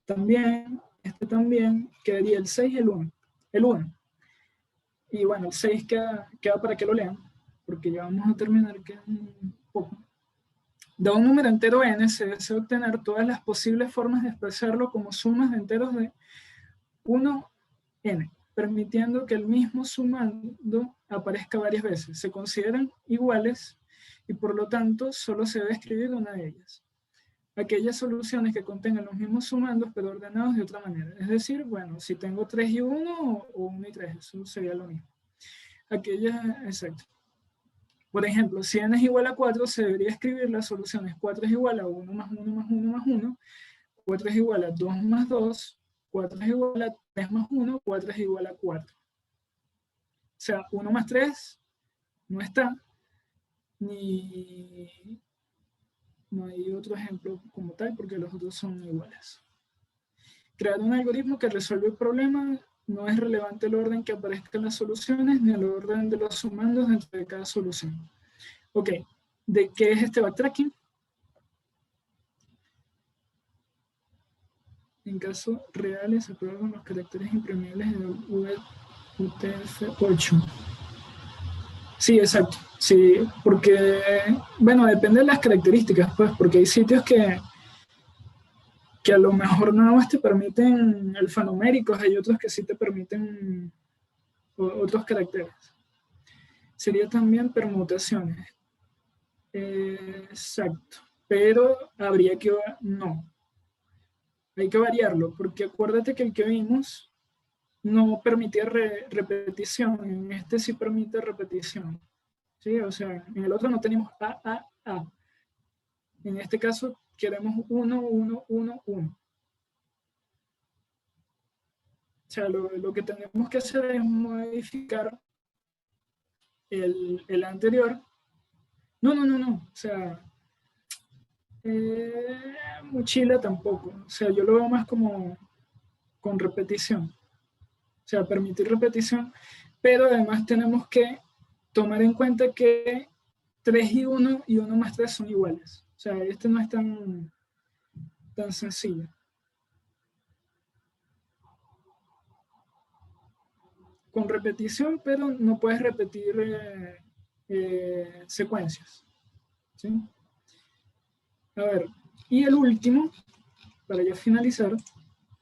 también, este también, quedaría el 6 y el 1. El 1. Y bueno, el 6 queda para que lo lean, porque ya vamos a terminar, queda un poco. De un número entero n se desea obtener todas las posibles formas de expresarlo como sumas de enteros de 1n, permitiendo que el mismo sumando aparezca varias veces. Se consideran iguales y por lo tanto solo se debe escribir una de ellas. Aquellas soluciones que contengan los mismos sumandos pero ordenados de otra manera. Es decir, bueno, si tengo 3 y 1 o 1 y 3, eso sería lo mismo. Aquellas, exacto. Por ejemplo, si n es igual a 4, se debería escribir las soluciones 4 es igual a 1 más 1 más 1 más 1, 4 es igual a 2 más 2, 4 es igual a 3 más 1, 4 es igual a 4. O sea, 1 más 3 no está, ni no hay otro ejemplo como tal, porque los otros son iguales. Crear un algoritmo que resuelve el problema no es relevante el orden que aparezcan las soluciones, ni el orden de los sumandos dentro de cada solución. Ok, ¿de qué es este backtracking? En casos reales se prueba con los caracteres imprimibles de UTF-8. Sí, exacto. Sí, porque, bueno, depende de las características, pues, porque hay sitios que a lo mejor nada más te permiten alfanuméricos, hay otros que sí te permiten otros caracteres. Sería también permutaciones. Exacto. Pero habría que, no. Hay que variarlo, porque acuérdate que el que vimos no permitía repetición, en este sí permite repetición. ¿Sí? O sea, en el otro no tenemos A. En este caso queremos 1, 1, 1, 1. O sea, lo que tenemos que hacer es modificar el anterior. No. O sea, mochila tampoco. O sea, yo lo veo más como con repetición. O sea, permitir repetición. Pero además tenemos que tomar en cuenta que 3 y 1 y 1 más 3 son iguales. O sea, este no es tan sencillo. Con repetición, pero no puedes repetir secuencias. ¿Sí? A ver, y el último, para ya finalizar,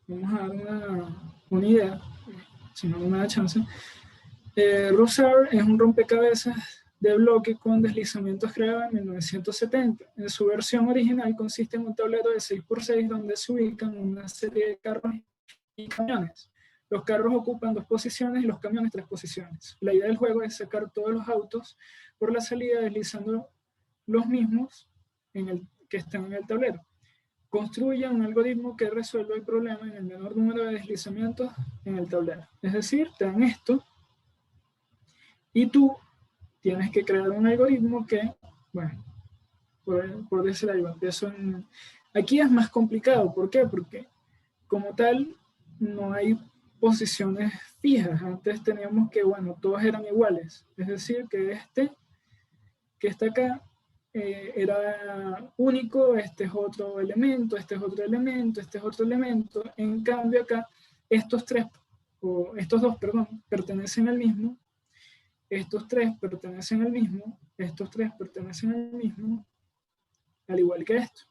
vamos a dar una idea, si no me da chance. Rosar es un rompecabezas de bloque con deslizamientos creado en 1970. En su versión original consiste en un tablero de 6x6 donde se ubican una serie de carros y camiones. Los carros ocupan 2 posiciones y los camiones 3 posiciones. La idea del juego es sacar todos los autos por la salida deslizando los mismos que están en el tablero. Construye un algoritmo que resuelva el problema en el menor número de deslizamientos en el tablero. Es decir, te dan esto y tú tienes que crear un algoritmo que, bueno, por decir algo, aquí es más complicado. ¿Por qué? Porque como tal no hay posiciones fijas. Antes teníamos que, bueno, todos eran iguales. Es decir, que este que está acá era único, este es otro elemento, este es otro elemento, este es otro elemento. En cambio acá, estos dos, pertenecen al mismo, estos 3 pertenecen al mismo, estos 3 pertenecen al mismo, al igual que esto.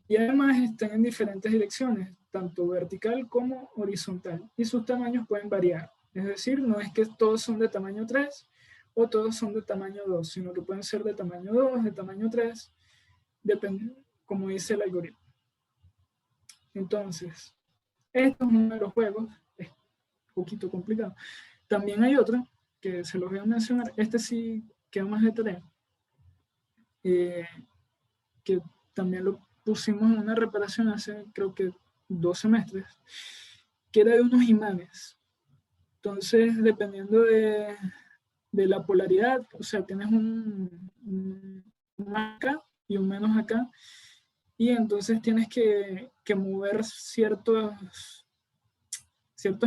Y además están en diferentes direcciones, tanto vertical como horizontal, y sus tamaños pueden variar. Es decir, no es que todos son de tamaño 3 o todos son de tamaño 2, sino que pueden ser de tamaño 2, de tamaño 3, depende, como dice el algoritmo. Entonces, esto es uno de los juegos, es un poquito complicado. También hay otro, que se los voy a mencionar, este sí queda más de tarea, que también lo pusimos en una reparación hace creo que 2 semestres, que era de unos imanes. Entonces, dependiendo de la polaridad, o sea, tienes un más acá y un menos acá, y entonces tienes que mover ciertos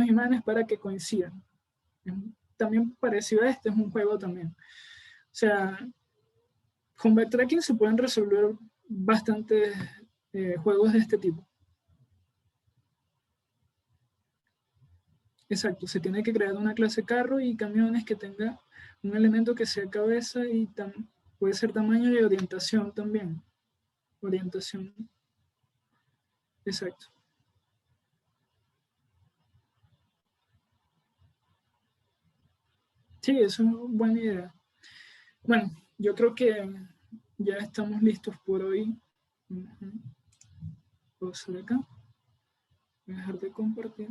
imanes para que coincidan. También parecido a este, es un juego también. O sea, con backtracking se pueden resolver bastantes juegos de este tipo. Exacto, se tiene que crear una clase carro y camiones que tenga un elemento que sea cabeza y puede ser tamaño y orientación también. Orientación. Exacto. Sí, eso es una buena idea. Bueno, yo creo que ya estamos listos por hoy. Puedo hacer acá. Voy a dejar de compartir.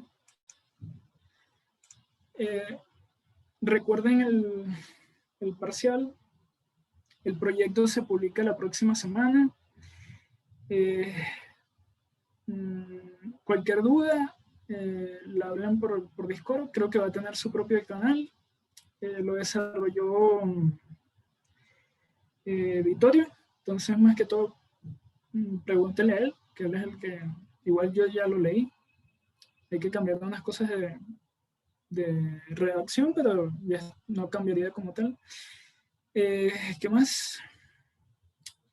Recuerden el parcial. El proyecto se publica la próxima semana. Cualquier duda, la hablan por Discord. Creo que va a tener su propio canal. Lo desarrolló Vittorio. Entonces, más que todo, pregúntele a él, que él es el que, igual yo ya lo leí. Hay que cambiar unas cosas de redacción, pero ya no cambiaría como tal. ¿Qué más?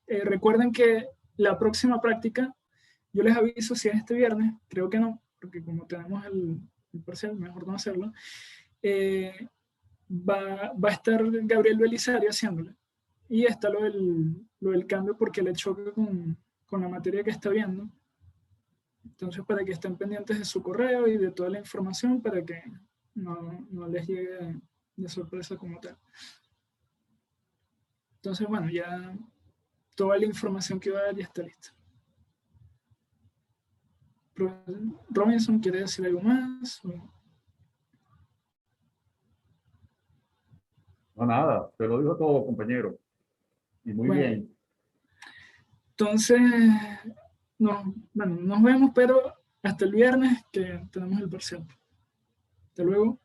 Recuerden que la próxima práctica, yo les aviso si es este viernes, creo que no, porque como tenemos el parcial, mejor no hacerlo. Va a estar Gabriel Belisario haciéndole. Y está lo del cambio porque le choca con la materia que está viendo. Entonces, para que estén pendientes de su correo y de toda la información para que no les llegue de sorpresa como tal. Entonces, bueno, ya toda la información que va a dar ya está lista. Robinson, ¿quiere decir algo más? No, nada, te lo dijo todo, compañero. Y muy Bueno, bien. entonces, nos vemos, pero hasta el viernes que tenemos el parcial. Hasta luego.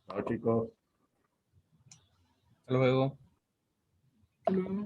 Chao, chicos. Hasta luego. Hasta luego.